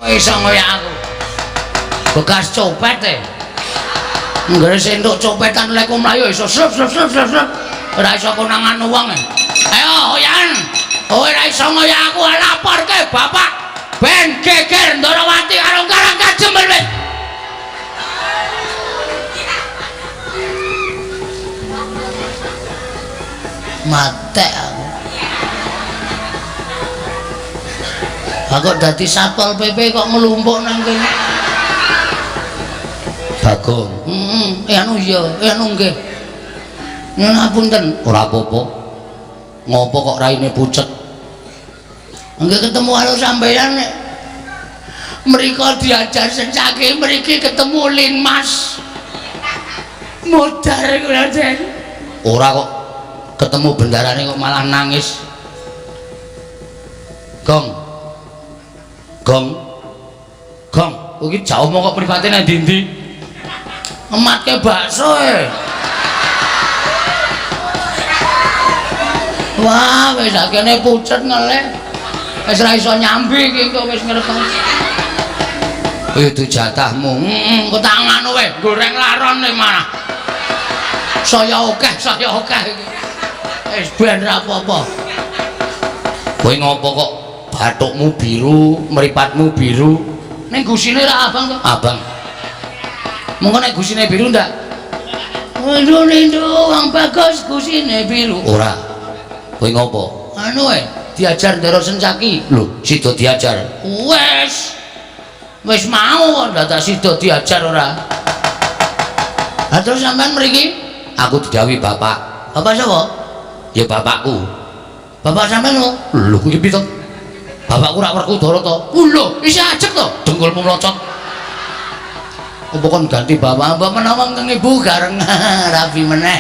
Iso ngoyak aku. Bekas copet e. Nggare sendok copetan lek mlayu iso slep. Ora iso konangan wong e. Ayo hoyan. Ora iso ngoyak aku laporke bapak. Ben geger Ndarawati karo Karang Kajember wis. Mate aku. Aku dadi satpol PP kok ngelumpuk nang kene. Bagong. Anu iya, anu nggih. Nyuwun ngapunten. Ora apa-apa. Ngopo kok raine pucet? Nggih ketemu karo sampeyan nek mriko diajar sencake mriki ketemu Linmas. Modar kula Den. Ora kok ketemu bendarane kok malah nangis. Gong. Iki jauh mau kok private nang ndi-ndi? Ematke bakso e. Wah, wis akene pucet ngeleh. Wis ra iso nyambi iki kok wis ngrekam. Itu jatahmu. Kok tak ngono wae, goreng laron ning mana? Saya akeh iki. Wis ben ra apa-apa. Kowe ngopo kok bathukmu biru, mripatmu biru? Ning gusine ra abang to? Abang. Monggo nek gusine biru ndak? Lindung wong bagus gusine biru. Ora. Kowe ngopo? Anu diajar ndara sencaki. Lho, sida diajar. Wis mau kok ndak sida diajar ora. Lah terus sampean mriki? Aku didhawuhi bapak. Bapak sapa? Ya bapakku. Bapak sampean lho. Lho kuwi piye to? Bapakku rak Werkudara to. Lho, isih ajeg to dengkulmu mlocot. Apa kon ganti bapak mbak menawa kang ibu gareng rapi meneh.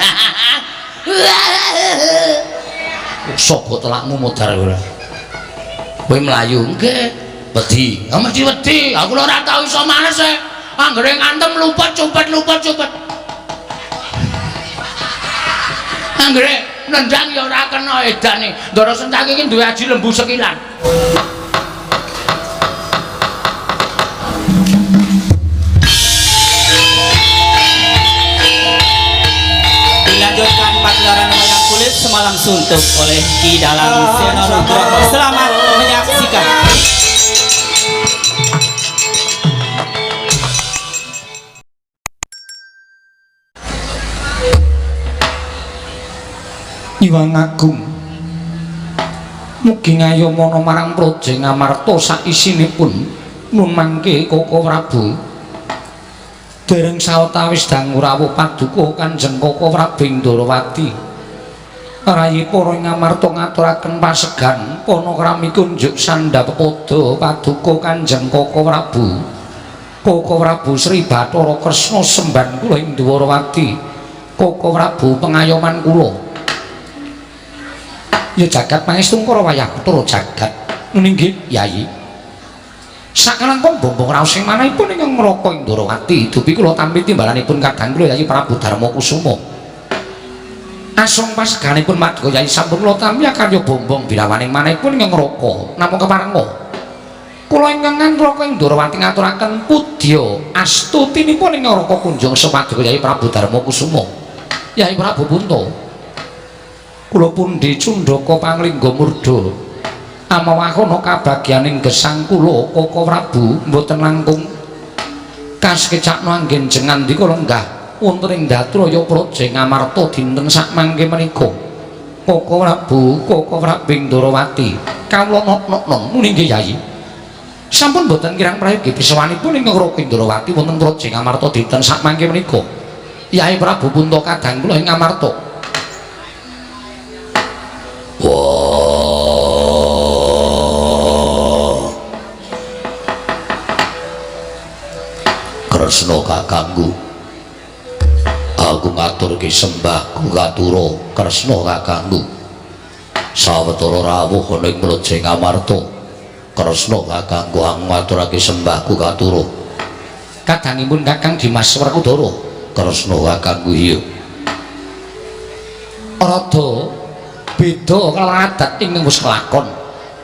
Sapa telakmu modar ora? Kowe mlayu nggih. Wedi. Ya mesti wedi. Aku ora tau iso males e. Anggere ngantem luput cupet. Anggere nendang ya ora kena edane. Ndara Sencaki iki duwe aji lembu sekilan. Dilanjutkan pagelaran wayang kulit Semalang Suntuk oleh Ki Dalang Sena Nugroho. Selamat menyaksikan. Iwang Agung mugi ngayomana marang Praja Ngamarta sak isinipun nun mangke Koko Prabu dereng sawetawis dangu rawuh paduka Kanjeng Koko Prabu Ndarawati rayi para Ngamarta ngaturaken pasegan panakrami kunjuk sandhapada paduka Kanjeng Koko Prabu Sri Bathara Kresna semban kula ing Ndarawati. Koko Prabu pengayoman kula ya jagat pangestu para wayah putra jagat nggih Yayi. Sakalangkung bombong raos sing manahipun ing ngraka ing Ndarawati dupi kula tampi timbalanipun kadang kula Yayi Prabu Darmakusuma. Asong paseganipun madya Yayi sampun kula tampi karya bombong bilawaning manahipun ing ngraka namung keparenga. Kula ingkang ngraka ing Ndarawati ngaturaken pudya astutinipun ing ngraka kunjung sepadya Yayi Prabu Darmakusuma. Yayi Prabu Punta kula pundi Cundaka Panglingga Murda amawahana kabagyaning gesang kula Koko Prabu mboten langkung kaskecakna anggen jengandika lenggah wonten ing Datraya Praja Ngamarta dinten sak mangke menika. Koko Prabu Ndarawati kawula nok-nok muni nggih Yayi. Sampun mboten kirang prayogi bisawanipun ing ngraka Ndarawati wonten Praja Ngamarta dinten sak mangke menika. Yayi Prabu Punta kadang kula ing Ngamarta. Kresna kakangku, aku ngaturke sembahku katura Kresna kakangku. Sawetara rawuh ana ing Praja Ngamarta, Kresna kakangku aku ngaturake sembahku katura. Kadangipun Kakang Dimas Werkudara, Kresna kakangku iya. Rada beda karo adat ingkang wis kelakon.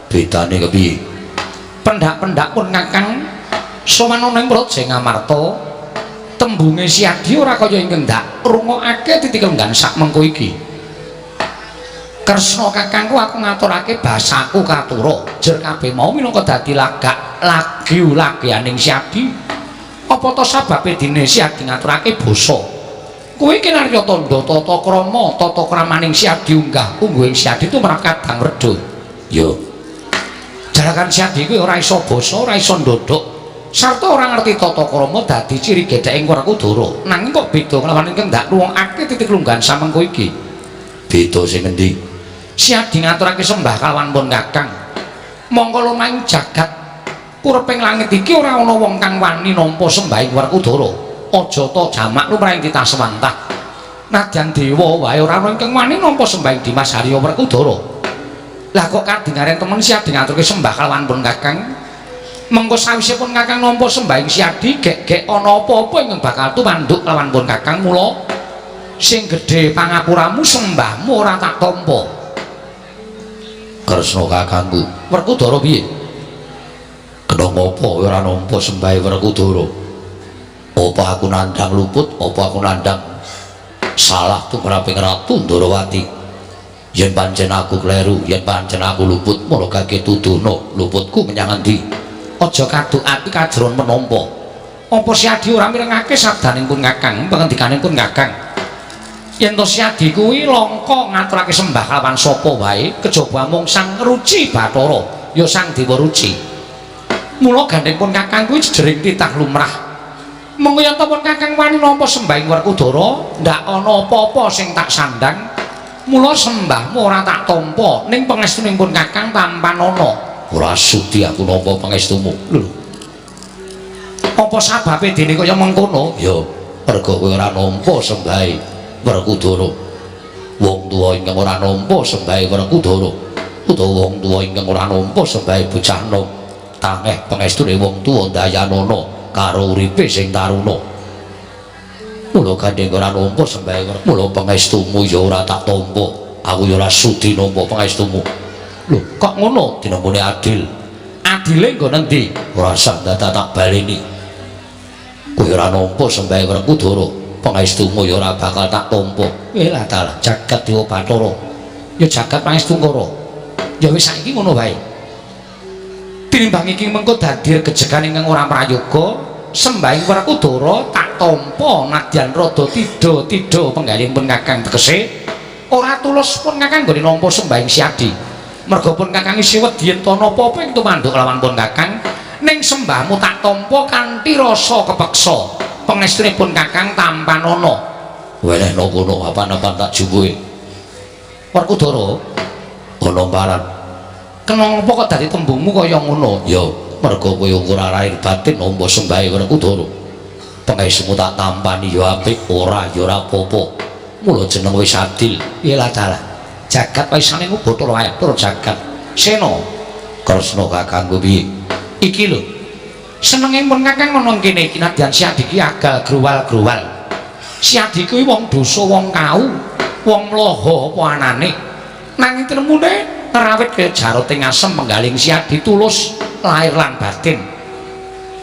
Bedane kepiye? pendak-pendak pun Kakang sawanana ing Praja Ngamarta tembunge Siadi ora kaya ingkang ndak rungokake titikel nggan sak mengko iki. Kresna kakangku aku ngaturake basaku katura jer kabeh mau minangka dadi lagak lagianing Siadi. Apa to sababe dene Siadi ngaturake basa kuwi kinarya tandha tata krama tata kramaning Siadi unggah ungguhing Siadi tumrap kadang redha. Yo jarakan Siadi kuwi ora iso basa ora iso ndodhok sarta ora ngerti tata krama dadi ciri gedheke Werkudara nanging kok beda kelawan ingkang ndak nuwungake titik lunggahan samengko iki. Beda sing endi? Siadi ngaturake sembah kalawan pun Kakang mongko lumahing jagat kureping langit iki ora ana wong kang wani nampa sembahing Werkudara aja ta jamak lumrahing titah Sewantah nadyan dewa wae ora ana ingkang wani nampa sembahing Dimas Harya Werkudara. Lah kok kadingaren temen Siadi ngaturke sembah kalawan pun Kakang mengko sawise pun Kakang nampa sembahing Siadi gek-gek ana apa-apa ingkang bakal tumanduk kalawan pun Kakang mula sing gedhe pangapuramu sembahmu ora tak tampa. Kresna kakangku Werkudara piye? Kena ngapa ora nampa sembahe Werkudara? Apa aku nandhang luput? Apa aku nandhang salah tumraping Ratu Ndarawati? Yen pancen aku kleru, yen pancen aku luput, mula kake tuduhno luputku menyang endi? Aja kaduk ati kajeron menampa. Apa Siadi ora mirengake sabdaning pun Kakang, pangendikaning pun Kakang? Yen to Siadi kuwi langka ngaturake sembah kalawan sapa wae kejaba mung Sang Ruci Bathara ya Sang Dewa Ruci. Mula gandeng pun Kakang kuwi jejering titah lumrah. Mengko yen to pun Kakang wani nampa sembahing Werkudara ndak ana apa-apa sing tak sandang. Mula sembahmu ora tak tampa ning pangestuning pun Kakang tampan ana. Ora sudi aku nampa pangestumu. Lho. Apa sababe dene kaya mengkono? Ya mergo kowe ora nampa sembahe Werkudara. Wong tuwa ingkang ora nampa sembahe Werkudara utawa wong tuwa ingkang ora nampa sembahe bocah nom tangeh pangestune wong tuwa ndayanana karo uripe sing taruna. Mula gandeng ora nampa sembahe Werkudara, mula pangestumu ya ora tak tampa. Aku ya ora sudi nampa pangestumu. Lho, kok ngono? Dinamune adil. Adile nggo endi? Ora sak data tak baleni. Kowe ora nampa sembahe Werkudara, pangestumu ya ora bakal tak tampa. Lah dalah jagat Dewa Bathara. Ya jagat pangestu karo. Ya wis saiki ngono wae. Tinimbang iki mengko dadi gejegan ingkang ora prayoga, sembahing Werkudara tak tampa nadyan rada tida-tida penggalih pun Kakang tegese ora tulus pun Kakang nggone nampa sembahing Siadi. Merga pun Kakang isih wedi yen ana apa-apa ing tumanduk lawan pun Kakang ning sembahmu tak tampa kanthi rasa kepeksa. Pangestunipun Kakang tampan ana. Weleh kono apa-apa tak jumbuhe. Werkudara ana paran. Kena apa kok dadi tembungmu kaya ngono? Ya, mergo kowe ora lahir batin nampa sembahe Werkudara. Pangestumu tak tampani ya apik, ora ya ora apa-apa. Mula jeneng wis adil. Yalah dalah. Jagat waisane ku Bathara wae tur jagat. Sena Kresna kakangku piye? Iki lho. Senenge pun Kakang ana kene iki nadyan Siadi ki agal gruwal-gruwal. Siadi kuwi wong dosa, wong kau, wong mlaha apa anane. Nanging tinemune rawit kaya jaroting asem penggaling Siadi tulus lahir lan batin.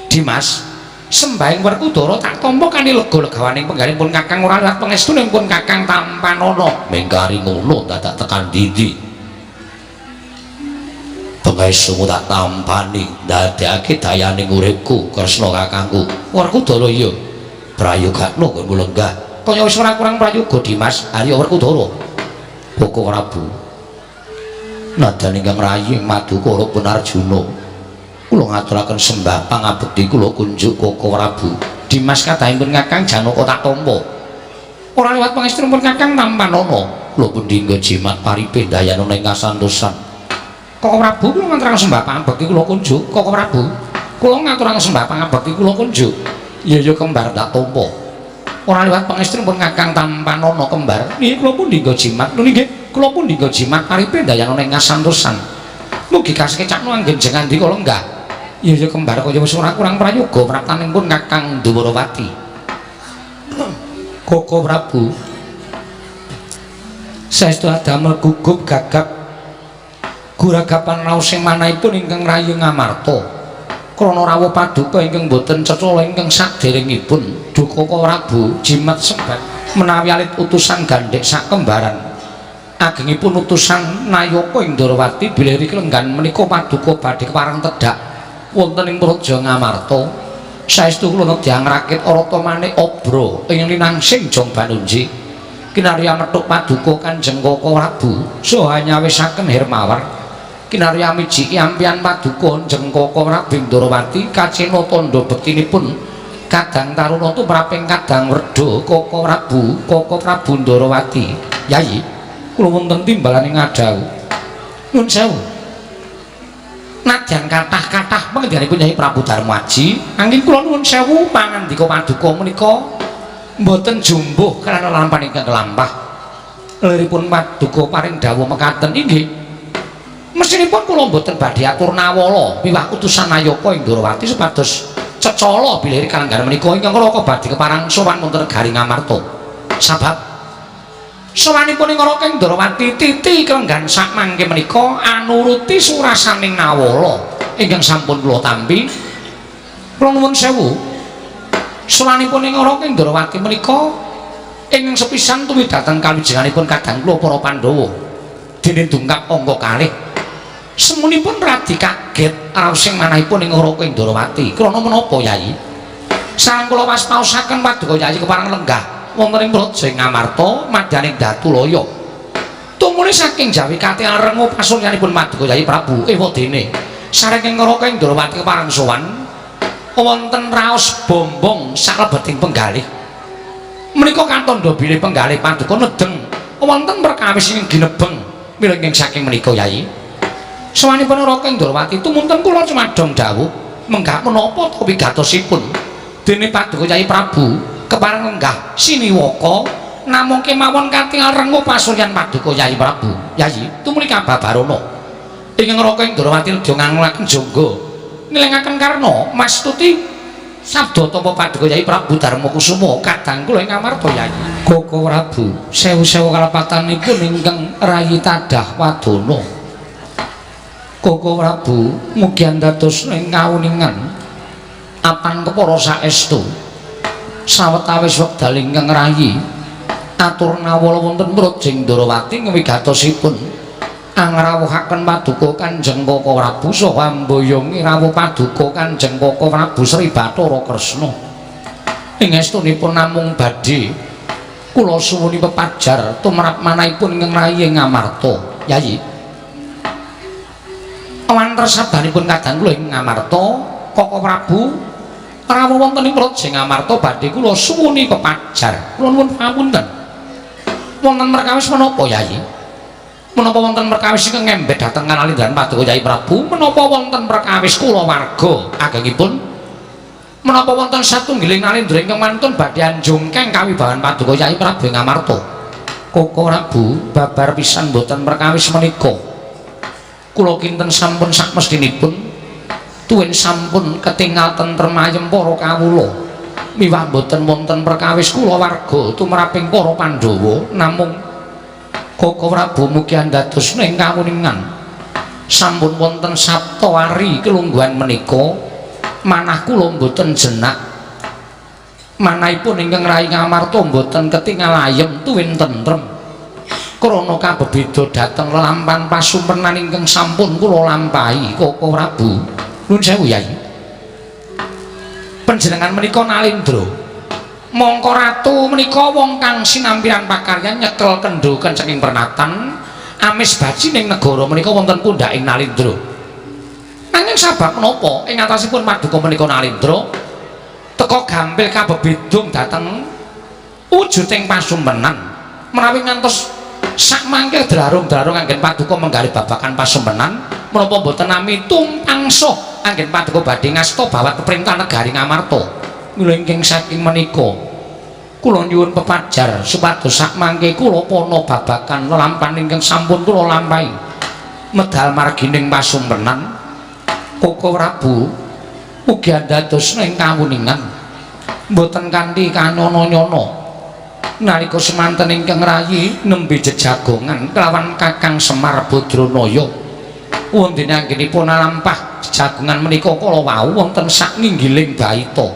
Dimas, sembahing Werkudara tak tampa kanthi lega-legawaning penggaling pun Kakang ora liwat pangestuning pun Kakang tampan ana. Mengkari ngono dadak tekan ndi? Pangestumu tak tampani ndadekake dayaning uripku Kresna kakangku. Werkudara iya prayogakno nggonmu lenggah kaya wis ora kurang prayoga Dimas Arya Werkudara. Koko Prabu nadyan ingkang rayi Madukara pun Arjuna kula ngaturaken sembah pangabekti kula kunjuk Koko Prabu. Dimas kadhahipun Kakang Janaka tak tampa ora liwat pangestunipun Kakang tampan ana. Lho pundi nggo jimat paripe dayana ing kasantosan. Koko Prabu kula ngaturaken sembah pangabekti kula kunjuk. Koko Prabu kula ngaturaken sembah pangabekti kula kunjuk. Ya kembar tak tampa. Ora liwat pangestunipun Kakang tampan ana kembar. Nggih kula pundi nggo jimat. Lho nggih kula pundi nggo jimat paripe dayana ing kasantosan. Mugi kasekecakno anggen jengan di kala enggak. Ya kembar kaya wis ora kurang prayoga praptanipun Kakang Ndarawati. Koko Prabu saestu adamel gugup gagap guragapan raos sing manahipun ingkang rayi Ngamarta. krana rawuh paduka ingkang boten cecala ingkang sadèrèngipun duka Prabu jimat sembat menawi alit utusan gandhek sak kembaran agengipun utusan Nayaka ing Ndarawati bilih lenggan menika paduka badhe kepareng tedhak wonten ing Praja Ngamarta saestu kula nedya ngrakit arata manik obra ing linangsing Jong Banunji kinarya methuk paduka Kanjeng Koko Prabu saha nyawisaken Hermawar kinarya miji ampian paduka Kanjeng Koko Prabu Ndarawati kacena tandha bektinipun kadang taruna tumraping kadang werda Koko Prabu Ndarawati Yayi kula wonten timbalan ing Adau nuwun sewu nadyan kathah-kathah pangendhanipun Nyai Prabu Darmaji anggen kula nuwun sewu pangandika paduka menika mboten jumbuh kalana lampahan ingkang kelampah liripun paduka paring dawuh mekaten inggih mesinipun kula mboten badhe atur nawala miwah utusan Nayaka ing Ndarawati supados cecala bilih kalenggan menika ingkang kula badhe keparang sowan wonten negari Ngamarta sabab sowanipun ing Raka ing Ndarawati titi kalenggan sak mangke menika anuruti surasaning nawala ingkang sampun kula tampi kula nuwun sewu sowanipun ing Raka ing Ndarawati menika ingkang sepisan tuwi dhateng kawijenganipun kadang kula para Pandhawa dene dungkap angka kalih semunipun radi kaget raosing manahipun ing Raka ing Ndarawati krana menapa Yayi sareng kula wastaosaken paduka Yayi kepareng lenggah wonten ing Praja Ngamarta madyaning Datulaya tumuli saking Jawi katingal rengu pasuryanipun paduka Yayi Prabu ewadene sareng ing Raka ing Ndarawati kepareng sowan wonten raos bombong saklebeting penggalih menika katandha bilih penggalih paduka nedeng wonten perkawis ing ginebeng milih saking menika Yayi sawanipun Raka ing Ndarawati tumunten kula cumadong dawuh menggah menapa to wigatosipun dene paduka Yayi Prabu kepareng lenggah siniwaka namung kemawon katingal rengu pasuryan paduka Yayi Prabu Yayi tumuli kababarana ingkang Raka ing Ndarawati nedya ngangulaken jangga nilengaken karna mastuti sabda tapa paduka Yayi Prabu Darmakusuma kadang kula ing Ngamarta Yayi Koko Prabu sewu-sewu kalepatanipun ingkang rayi tadah wadana Koko Prabu mugi andados ing kawuningan apan kepara saestu sawetawis wekdal ingkang rayi atur nawala wonten Praja Ndarawati ngewigatosipun angrawuhaken paduka Kanjeng Koko Prabu saha mboyongi rawuh paduka Kanjeng Koko Prabu Sri Bathara Kresna ing estunipun namung badhe kula suwuni pepajar tumrap manahipun ingkang rayi ing Ngamarta Yayi awanten sabanipun kadang kula ing Ngamarta Koko Prabu rawuh wonten ing Praja Ngamarta badhe kula suwuni pepajar kula nuwun pamunten wonten perkawis menapa Yayi menapa wonten perkawis ingkang ngembet dhateng kanalindran paduka Yayi Prabu menapa wonten perkawis kula warga agengipun menapa wonten satunggiling nalindra ingkang mantun badhe anjungkeng kawibawan paduka Yayi Prabu Ngamarta Koko Prabu babar pisan boten perkawis menika kula kinten sampun sakmestinipun tuwin sampun ketingal tentrem ayem para kawula miwah boten wonten perkawis kula warga tumraping para Pandhawa namung Koko Prabu mugi andados ing kawuningan sampun wonten saptawari kelungguhan menika manah kula boten jenak manahipun ingkang rayi Ngamarta boten ketingal ayem tuwin tentrem krana kabebeda dhateng lelampahan pasumpenan ingkang sampun kula lampahi Koko Prabu nuwun sewu Yayi panjenengan menika nalindra mongko ratu menika wong kang sinampiran pakaryan nyekel kendhuken saking pernatan amis baji ning negara menika wonten pundhaking nalindra nanging sabab menapa ing atasipun paduka menika nalindra teka gampil kabebedung dhateng wujuding pasumpenan menawi ngantos sak mangke drarung-drarung anggen paduka menggalih babakan pasumpenan menapa boten nami tumpangsa anggen paduka badhe ngasta bawat perintah negari Ngamarta mila ingkang saking menika kula nyuwun pepajar supados sak mangke kula pana babakan lelampahan ingkang sampun kula lampahi medal margining pasumpenan Koko Prabu ugi dados ing kawuningan mboten kanthi kanono-nyono nalika semanten ingkang rayi nembe jejagongan kelawan Kakang Semar Badranaya wonten anggenipun lampah jagungan menika kala wau wonten sak nginggiling baita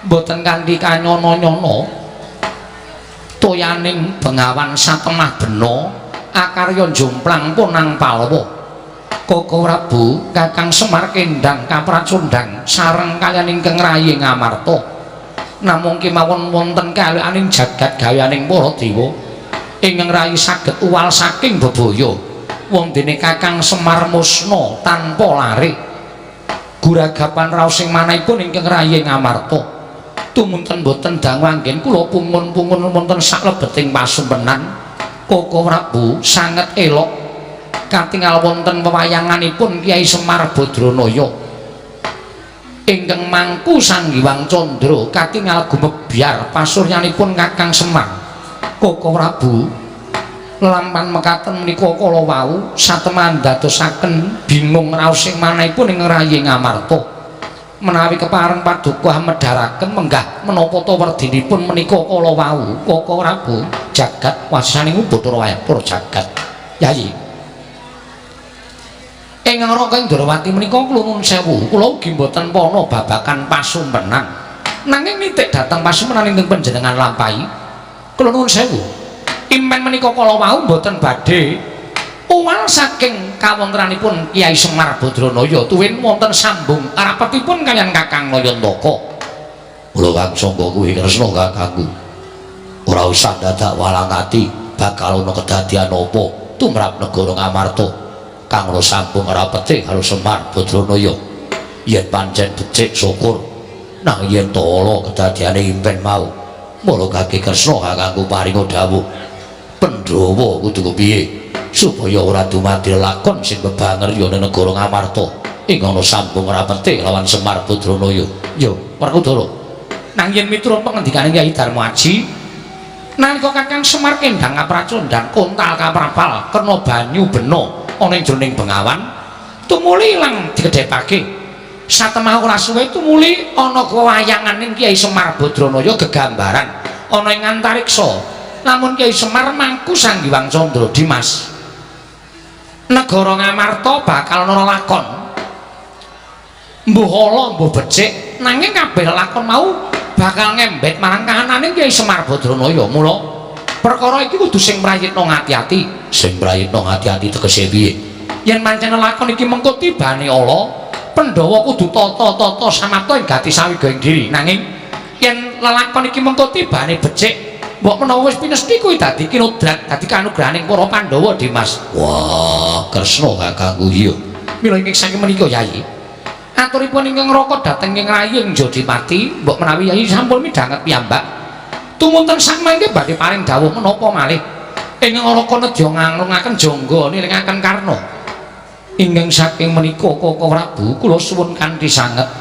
mboten kanthi kanyono-nyono toyaning bengawan satemah bena akarya jomplang punang palwa Koko Prabu Kakang Semar Kendang kapracundang sareng kaliyan ingkang rayi Ngamarta namung kemawon wonten kalianing jagat gayaning para dewa ingkang rayi saged uwal saking bebaya wong dene Kakang Semar musna tanpa lare guragapan raos sing manahipun ingkang rayi Ngamarta tumunten boten dangu anggen kula pungun-pungun wonten saklebeting pasumpenan Koko Prabu sanget elok katingal wonten wewayanganipun Kyai Semar Badranaya ingkang mangku Sanghyang Candra katingal gumebyar pasuryanipun Kakang Semar Koko Prabu lampan mekaten menika kala wau satemah dadosaken bingung raos sing manahipun ing rayi Ngamarta menawi kepareng paduka medharaken menggah menapa ta werdinipun menika kala wau Koko Prabu jagat wasaning Bathara Wayapura jagat Yayi ingkang Raka Indrawati menika kula nuwun sewu kula ugi mboten pana babagan pasumpenan nanging nitik dhateng pasumpenan ingkang panjenengan lampahi kula nuwun sewu impen menika kala wau mboten badhe uwal saking kawontenanipun Kyai Semar Badranaya tuwin wonten sambung rapetipun kaliyan Kakang Nayantaka kula wangsangka kuwi Kresna kakangku ora usah dadak walang ati bakal ana kedadian apa tumrap negara Ngamarta kang lo sambung rapete karo Semar Badranaya yen pancen becik syukur nang yen tala kedadiane impen mau mula kaki Kresna kakangku paringa dawuh Pandhawa kudu kepiye supaya ora dumadi lakon sing bebangerya ning negara Ngamarta ing ana sambung rapete lawan Semar Badranaya yo Werkudara nang yen miturut pangendikane Kyai Darmaji nalika Kakang Semar Kendang kapracundang kontal kaprapal kena banyu bena ana ing jroning bengawan tumuli ilang digedhepake satemah ora suwe tumuli ana wewayanganing Kyai Semar Badranaya gegambaran ana ing antariksa lamun Kyai Semar mangku Sanghyang Candra Dimas negara Ngamarta bakal ana lakon mbuh ala mbuh becik nanging kabeh lakon mau bakal ngembet marang kahananing Kyai Semar Badranaya mula perkara iki kudu sing prayitna ngati-ati sing prayitna ngati-ati tegese piye yen pancen lakon iki mengko tibane ala Pandhawa kudu tata-tata samapta ing gati sawigaing diri nanging yen lelakon iki mengko tibane becik mbok menawa wis pinesti kuwi dadi kinodrat dadi kanugrahaning para Pandhawa Dimas wah Kresna kakangku iya mila ing saking menika Yayi aturipun ingkang Raka dhateng ing rayi ing Jodipati mbok menawi Yayi sampun midhanget piyambak tumunten sak mangke badhe paring dawuh menapa malih ingkang Raka nedya nganglungaken jangga niringaken karna ingkang saking menika Koko Prabu kula suwun kanthi sanget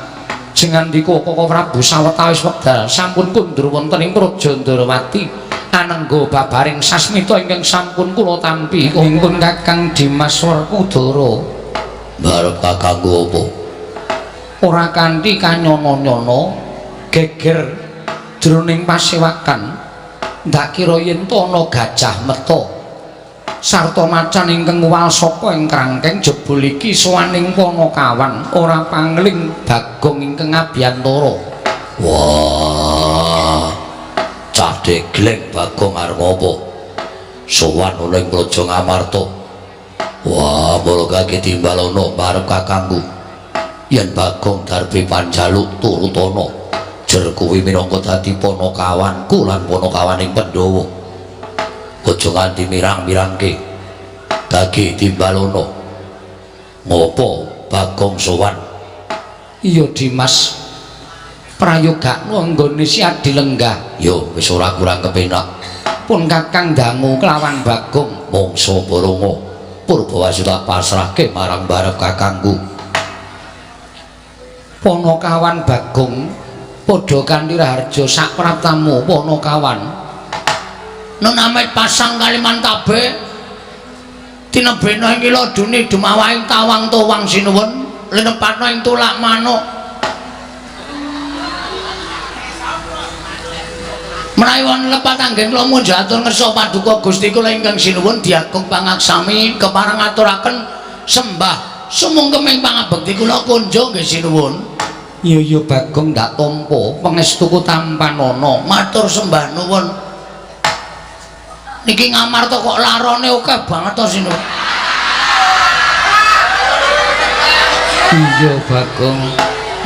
jengandika Koko Prabu sawetawis wekdal sampun kundur wonten ing Praja Ndrawati anengga babaring sasmita ingkang sampun kula tampi kangge Kakang Dimas Werkudara barep kakangku apa ora kanthi kanyono-nyono geger jroning pasewakan ndak kira yen ana gajah meta sarta macan ingkang uwal saka ing krangkeng jebul iki sowaning Panakawan ora pangling Bagong ingkang Abiyantara wah cah degleng Bagong arep apa sowan ana ing Praja Ngamarta wah mula kaki timbalono barep kakangku yen Bagong darbe panjaluk turut ana jer kuwi minangka dadi Panakawanku lan Panakawaning Pandhawa aja nganti mirang-mirangke dadi timbalono ngopo Bagong sowan iya Dimas prayogakno anggone si Adi Lenggah yo wis ora kurang kepenak pun Kakang dangu kelawan Bagong mangsa Baranga Purbawasita pasrahke marang barep kakangku Panakawan Bagong padha kanthi raharja sak praptamu Panakawan nun amit pasang Kalimantabe tinebena ing iladune dumawahing tawang towang sinuwun linepatna ing tulak manuk menawi wonten lepat anggen kula munjatur ngersa paduka Gusti kula ingkang sinuwun diagung pangaksami kepareng ngaturaken sembah sumungkeming pangabekti kula kunjung nggih sinuwun. Iya Bagong ndak tampa pangestuku tampanana. Matur sembah nuwun. Niki Ngamarta kok larone akeh banget to sinuwun. Iya Bagong.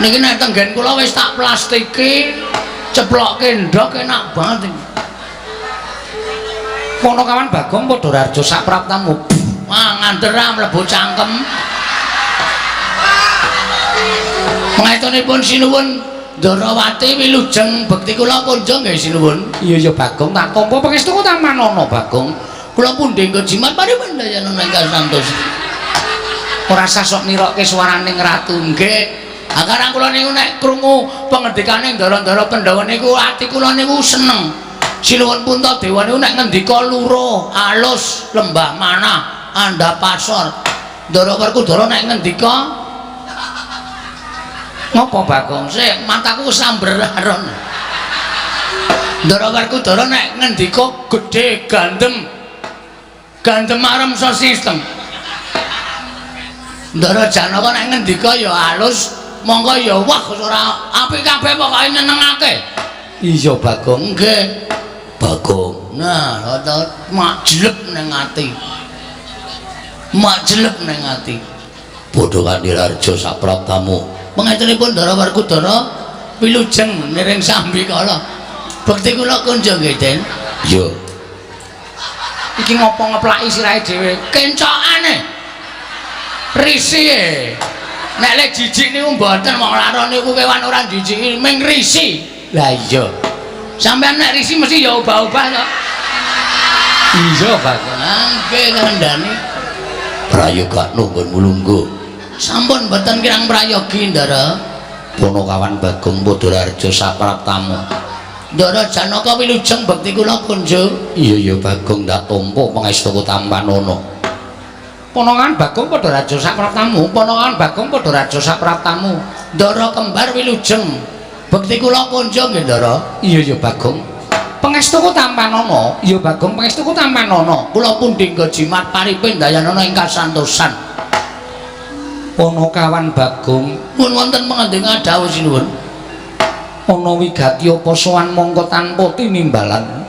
Niki nek tenggen kula wis tak plastiki, ceplokke ndok enak banget iki. Ponokawan Bagong padha rajo sapraptamu. Wah, ngandera mlebu cangkem. Mengatunipun sinuwun Ndarawati wilujeng bekti kula kunjung nggih sinuwun. Iya Bagong tak tampa pangestuku tampanana Bagong. Kula pundhe nggo jimat paripun dayana ingkang santos. Ora sasok nirokke swaraning ratu Nggih. Akarang kula niku nek krungu pangandikane Ndara-ndara Pandhawa niku ati kula niku seneng. Sinuwun Puntadewa niku nek ngendika luro, alus, lembah manah, andhapasor. Ndara Werkudara nek ngendika ngopo Bagong? Sik, mataku samberan. Ndara Werkudara nek ngendika gedhe gandem. Gandem arem so sistem. Ndara Janaka nek ngendika ya alus, monggo ya wah ora apik kabeh pokoke nyenengake. Iya Bagong. Nggih. Bagong. Nah, mak jelek ning ati. Mak jelek ning ati. Bodho Kandirarja sapraptamu. Pengatunipun Ndara Werkudara wilujeng niring Sambikala. Bekti kula kunjung nggih, Den. Yo. Iki ngopo ngeplaki sirahe dhewe? Kencokane. Risi. Nek lek jijik niku mboten wong laron niku kewan ora jijiki, ming risi. Lah iya. Sampeyan nek risi mesti ya obah-obah to. Iya Bagong. Nggih kandhani. Prayoga nunggun mulunggu. Sampun mboten kirang prayogi Ndara. Ponokawan Bagong padha rajo sapraptamu. Ndara Janaka wilujeng bekti kula kunjung. Iya Bagong ndak tampa pangestuku tampanana. Ponokawan Bagong padha rajo sapraptamu. Ponokawan Bagong padha rajo sapraptamu. Ndara kembar wilujeng bekti kula kunjung nggih Ndara. Iya Bagong. Pangestuku tampanana. Iya Bagong pangestuku tampanana. Kula pundhing nggo jimat paripin dayanana ingkang santosan. Ponokawan Bagong, Mun wonten pangandikan dawuh sinuwun. ana wigati apa sowan mongko tanpa tinimbalan?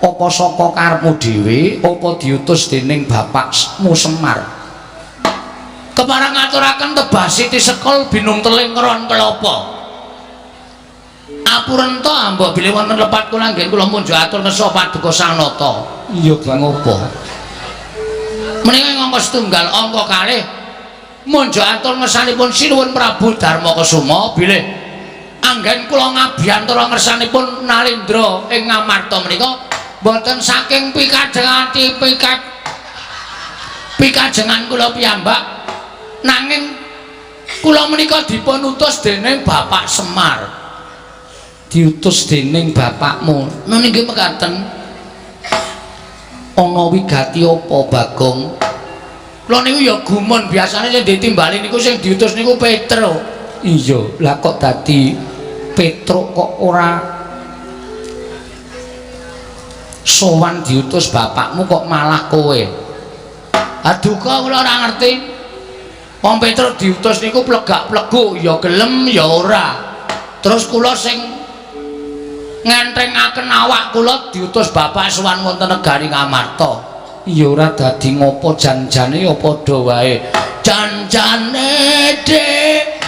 Apa saka karepmu dhewe, apa diutus dening Bapakmu Semar? Keparang ngaturaken tebah Siti Sekol binung teling kron kelapa. Apurenta ambok bilih wonten lepat kula nggih kula munjuk atur nesa paduka Sanata. Iya ngopo? Menika angka setunggal angka kalih munjuk atur ngersanipun sinuwun Prabu Darmakasuma bilih anggen kula ngabiyantara ngersanipun Nalindra ing Ngamarta menika boten saking pikajengan kula piyambak nanging kula menika dipun utus dening Bapak Semar. Diutus dening bapakmu. Nggih mekaten. Ana wigati apa Bagong? Lha niku ya gumun biasane sing ditimbali niku sing diutus niku Petruk. Iya, lah kok dadi Petruk kok ora sowan diutus bapakmu kok malah kowe? Aduh kok kula ora ngerti. Wong Petruk diutus niku plegak-plegu ya gelem ya ora. Terus kula sing ngentrengaken awak kula diutus bapak sowan wonten negari Ngamarta. Ya ora dadi ngopo janjane ya padha wae. Janjane Dik.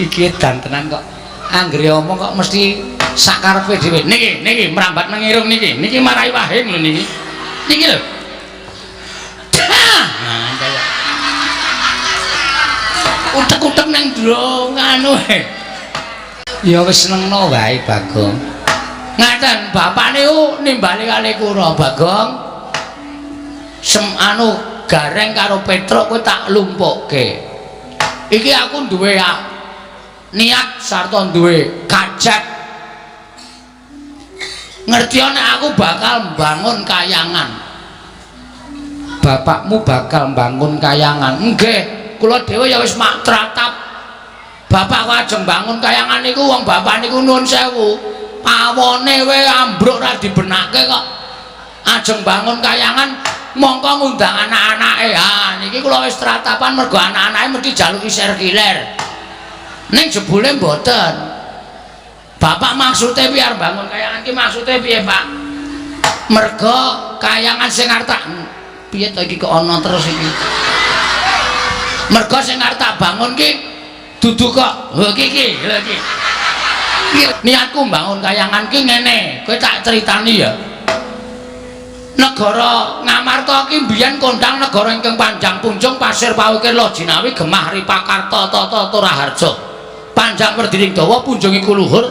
Iki edan tenan kok. Anggere omong kok mesti sakarepe dhewe. Niki merambat nang irung niki. Niki marai wahing lho niki. Niki lho. Nah, kaya utek-utek nang ndro nganu. Ya wis senengno wae Bagong. Ngaten, bapak niku nimbali kali kula Bagong. Anu gareng karo Petruk kowe tak lumpukke. Iki aku duwe niat sarta duwe kajat. Ngerti nek aku bakal mbangun kayangan. Bapakmu bakal mbangun kayangan. Nggih, kula dhewe ya wis mak tratap. Bapak kajeng bangun kayangan niku wong bapak niku nuwun sewu. Pawone wae ambruk ra dibenake kok. Ajeng bangun kayangan mongko ngundang anak-anake. Ha niki kula wis tratapan mergo anak-anake mesti jaluki sirkuler. Ning jebule mboten. Bapak maksudnya biar bangun kayangan ki maksudnya piye, Pak? Mergo kayangan sing arep tak piye to iki kok ana terus iki. Mergo sing arep tak bangun ki dudu kok lho iki lho iki. Niatku bangun kayangan ki ngene, kowe tak critani ya. Negara Ngamarta ki mbiyen kondang negara ingkang panjang punjung pasir pawukir Lojinawi Gemah Ripakarta Tata Turaharja. Panjang werdining dawa punjung iku luhur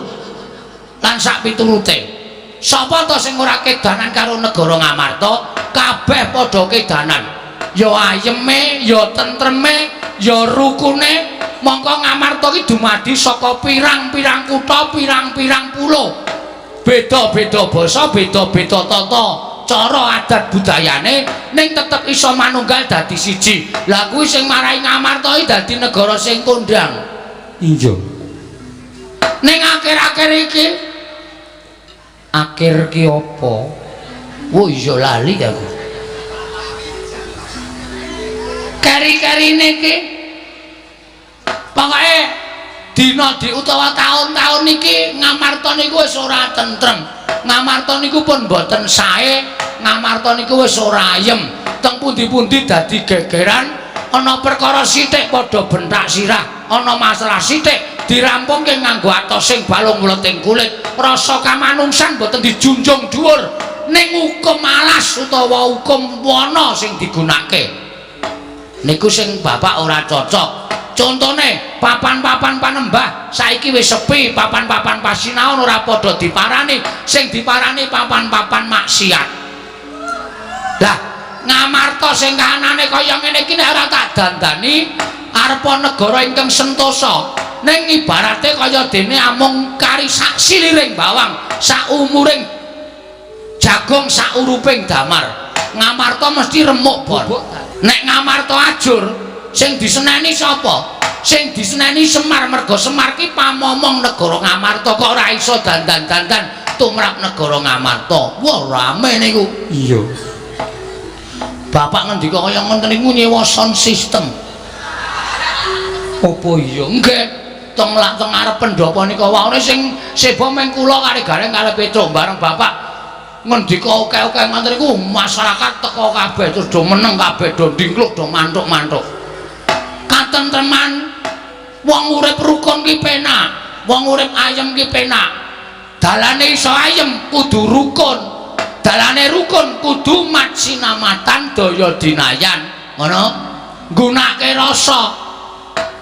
lan sak piturute. Sapa to sing ora kedanan karo negara Ngamarta? Kabeh padha kedanan. Ya ayeme, ya tentreme, ya rukune. Mongko Ngamarta ki dumadi saka pirang-pirang kutha, pirang-pirang pulo. Beda-beda basa, beda-beda tata cara adat budayane ning tetep iso manunggal dadi siji. Lah kuwi sing marai Ngamarta iki dadi negara sing kondang. Iya. Ning akhir-akhir iki akhir ki apa? Oh iya lali aku. Kari-karine iki pokoke dina di utawa tahun-tahun niki Ngamarta niku wis ora tentrem. Ngamarta niku pun mboten sae, Ngamarta niku wis ora ayem. Teng pundi-pundi dadi gegeran, ana perkara sithik padha bentak sirah, ana masalah sithik dirampungke nganggo atosing balung mleting kulit. Rasa kamanungsan mboten dijunjung dhuwur ning hukum alas utawa hukum wana sing digunakake. Niku sing bapak ora cocok. Contone papan-papan panembah saiki wis sepi, papan-papan pasinaon ora padha diparani, sing diparani papan-papan maksiat. Lah, Ngamarta sing kahanane kaya ngene iki nek ora tak dandani arepa negara ingkang sentosa. Ning ibarate kaya dene amung kari sak siliring bawang, sak umuring jagung, sak uruping damar. Ngamarta mesti remuk bon. Nek Ngamarta ajur sing diseneni sapa? Sing diseneni Semar, mergo Semar ki pamomong negara Ngamarta kok ora iso dandan-dandan tumrap negara Ngamarta. Wah rame niku. Iya. Bapak ngendika kaya ngoten niku nyewa sound system. Apa iya? Nggih, teng ngarep pendopo nika wae sing seba meng kula kali gareng kali Petro bareng Bapak ngendika oke-oke ngoten niku masyarakat teko kabeh terus do meneng kabeh do ndingkluk do mantuk-mantuk. Katentreman wong urip rukun ki penak, wong urip ayem ki penak. Dalane iso ayem kudu rukun. Dalane rukun kudu mat sinamatan daya dinayan. Ngono. Gunake rasa.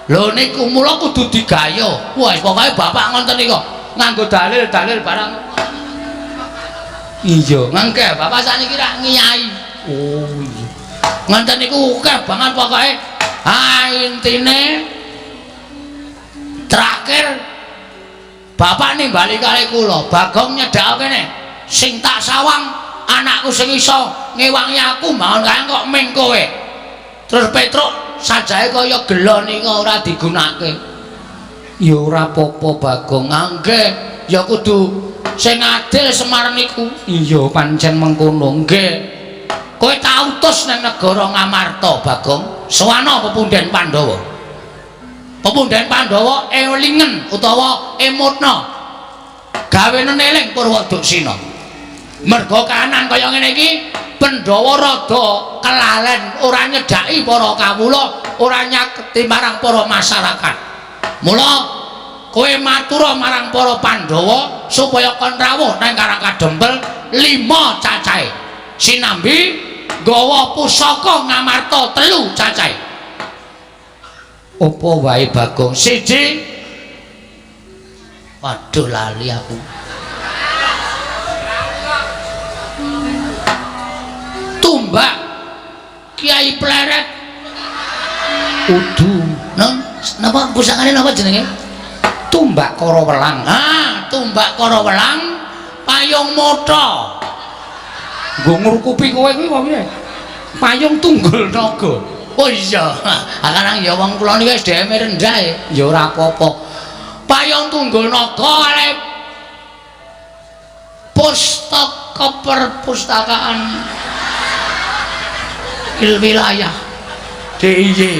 Lho niku mula kudu digayo. Wah, pokoke bapak ngoten niku nganggo dalil-dalil barang. Iya. Mangke bapak sakniki rak ngiyai. Oh iya. Ngoten niku akeh banget pokoke. Ha intine terakhir bapak nimbali kali kula Bagong nyedhak kene sing tak sawang anakku sing iso ngewangi aku mawon kaya kok ming kowe. Terus Petruk sajahe kaya gelo nika ora digunakake. Ya ora apa-apa Bagong. Nggih, ya kudu sing adil Semar niku. Iya pancen mengkono. Nggih. Kowe tak utus nang negara Ngamarta, Bagong. Sawana pepunden Pandhawa. Pepunden Pandhawa elingen utawa emutna. Gawene eling Purwoduksina. Merga kahanan kaya ngene iki Pandhawa rada kelalen ora nyedhaki para kawula, ora nyaketi marang para masyarakat. Mula kowe matura marang para Pandhawa supaya kon rawuh nang Karang Kadempel 5 cacahe. Sinambi nggawa pusaka Ngamarta 3 cacahe. Apa wae Bagong? Siji. Waduh lali aku. Tumbak Kiai Pleret. Udu. Napa pusakane napa jenenge? Tumbak Karawelang. Ah, tumbak Karawelang payung motha. Nggo ngrukupi kowe kuwi apa piye? Payung tunggul naga. Oh iya, akarang ya wong kula niki SDM rendah ya. Ya ora apa-apa. Payung tunggul naga kali pustaka perpustakaan. wilayah DIY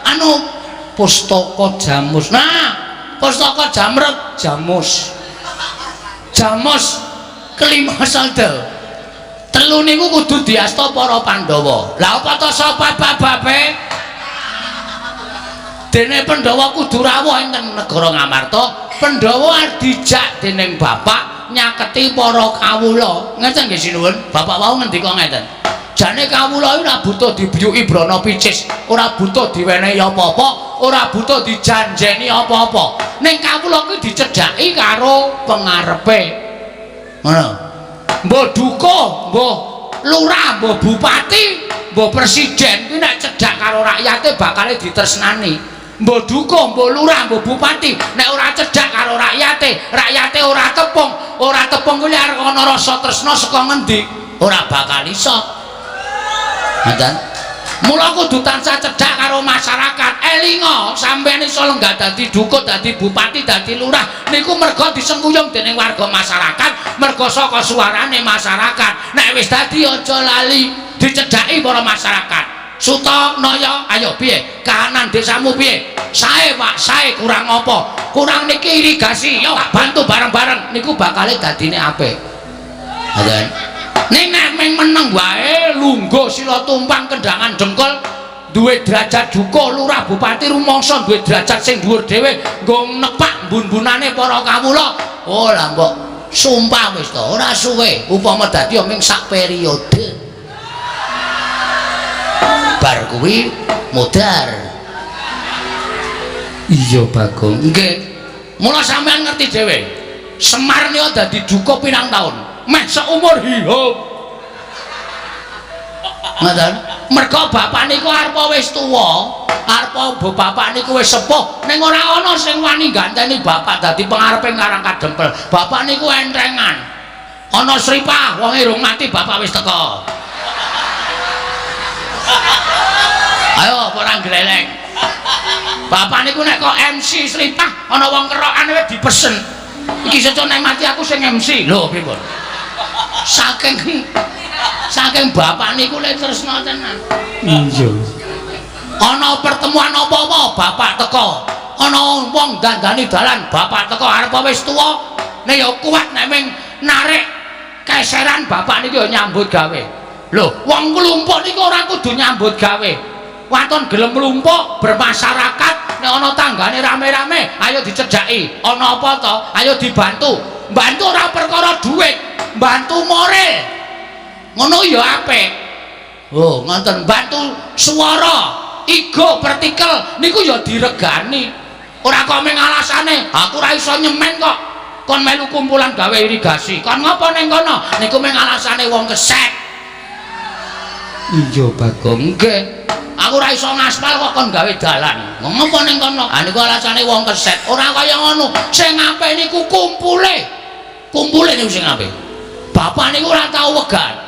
anu pustaka Jamus. Nah, pustaka Jamret Jamus kelima salda. Telu niku kudu diasta para Pandhawa. Lah apa to sebab-sebabe? Dene Pandhawa kudu rawuh ing negara Ngamarta. Pandhawa dijak dening bapak nyaketi para kawula. Ngeten nggih sinuwun. Bapak wau ngendika ngeten. Jane kawula ora butuh dibiyuki brana picis, ora butuh diwenehi apa-apa, ora butuh dijanjeni apa-apa. Ning kawula kuwi dicedhaki karo pengarepe. Ngono. Mbah duka, mbah lurah, mbah bupati, mbah presiden kuwi nek cedhak karo rakyate bakale ditresnani. Mbah duka, mbah lurah, mbah bupati nek ora cedhak karo rakyate ora tepung kuwi arep ana rasa tresna saka ngendi? Ora bakal iso. Ngoten. Mula kudu tansah cedhak karo masyarakat. Elinga sampeyan iso lenggah dadi dukut, dadi bupati, dadi lurah niku merga disengkuyung dening warga masyarakat, merga saka suarane masyarakat. Nek wis dadi aja lali dicedhaki para masyarakat. Sutanaya, ayo piye? Kahanan desamu piye? Sae, Pak, sae kurang apa? Kurang niki irigasi. Yo bantu bareng-bareng niku bakale dadine apik. Ngoten. Ning nek meng meneng wae lungguh sila tumpang kendangan dengkul duwe derajat duka lurah bupati rumangsa duwe derajat sing dhuwur dhewe nggo nepak mbun-bunane para kawula. Oh lah mbok sumpah wis to ora suwe upama dadi ming sak periode. Bar kuwi modar. Iya Bagong. Nggih. Mula sampean ngerti dhewe. Semar niku dadi duka pirang taun? Meh seumur hidup. Ngoten. Merga bapak niku arepa wis tuwa, arepa bapak niku wis sepuh, ning ora ana sing wani ganteni bapak dadi pengarepe Karang Kadempel. Bapak niku entrengan. Ana sripah wong irung mati bapak wis teko. Ayo ora gleleng. Bapak niku nek kok MC sripah ana wong kerokane wis dipesen. Iki seco nek mati aku sing MC. Lho pripun? Saking bapak niku lek tresna tenan. Iya. Ana pertemuan apa-apa bapak teko. Ana wong dandani dalan bapak teko arep wis tuwa. Nek ya kuat nek ming narik keseran bapak niku ya nyambut gawe. Lho, wong nglumpuk niku ora kudu nyambut gawe. Waton gelem mlumpuk bermasyarakat nek ana tanggane rame-rame ayo dicedhaki. Ana apa to? Ayo dibantu. Bantu ora perkara dhuwit, bantu moral. Ngono ya apik. Oh, ngoten bantu swara, ego partikel niku ya diregani. Ora kok ming alasane, aku ora iso nyemen kok. Kon melu kumpulan gawe irigasi. Kon ngopo ning kono? Niku ming alasane wong keset. Iya, Bagong. Nggih. Aku ora iso ngaspal kok kon gawe dalan. Ngopo ning kono? Ah niku alasane wong keset. Ora kaya ngono. Sing apik niku kumpule. Kumpule niku sing apik. Bapak niku ora tau wegan.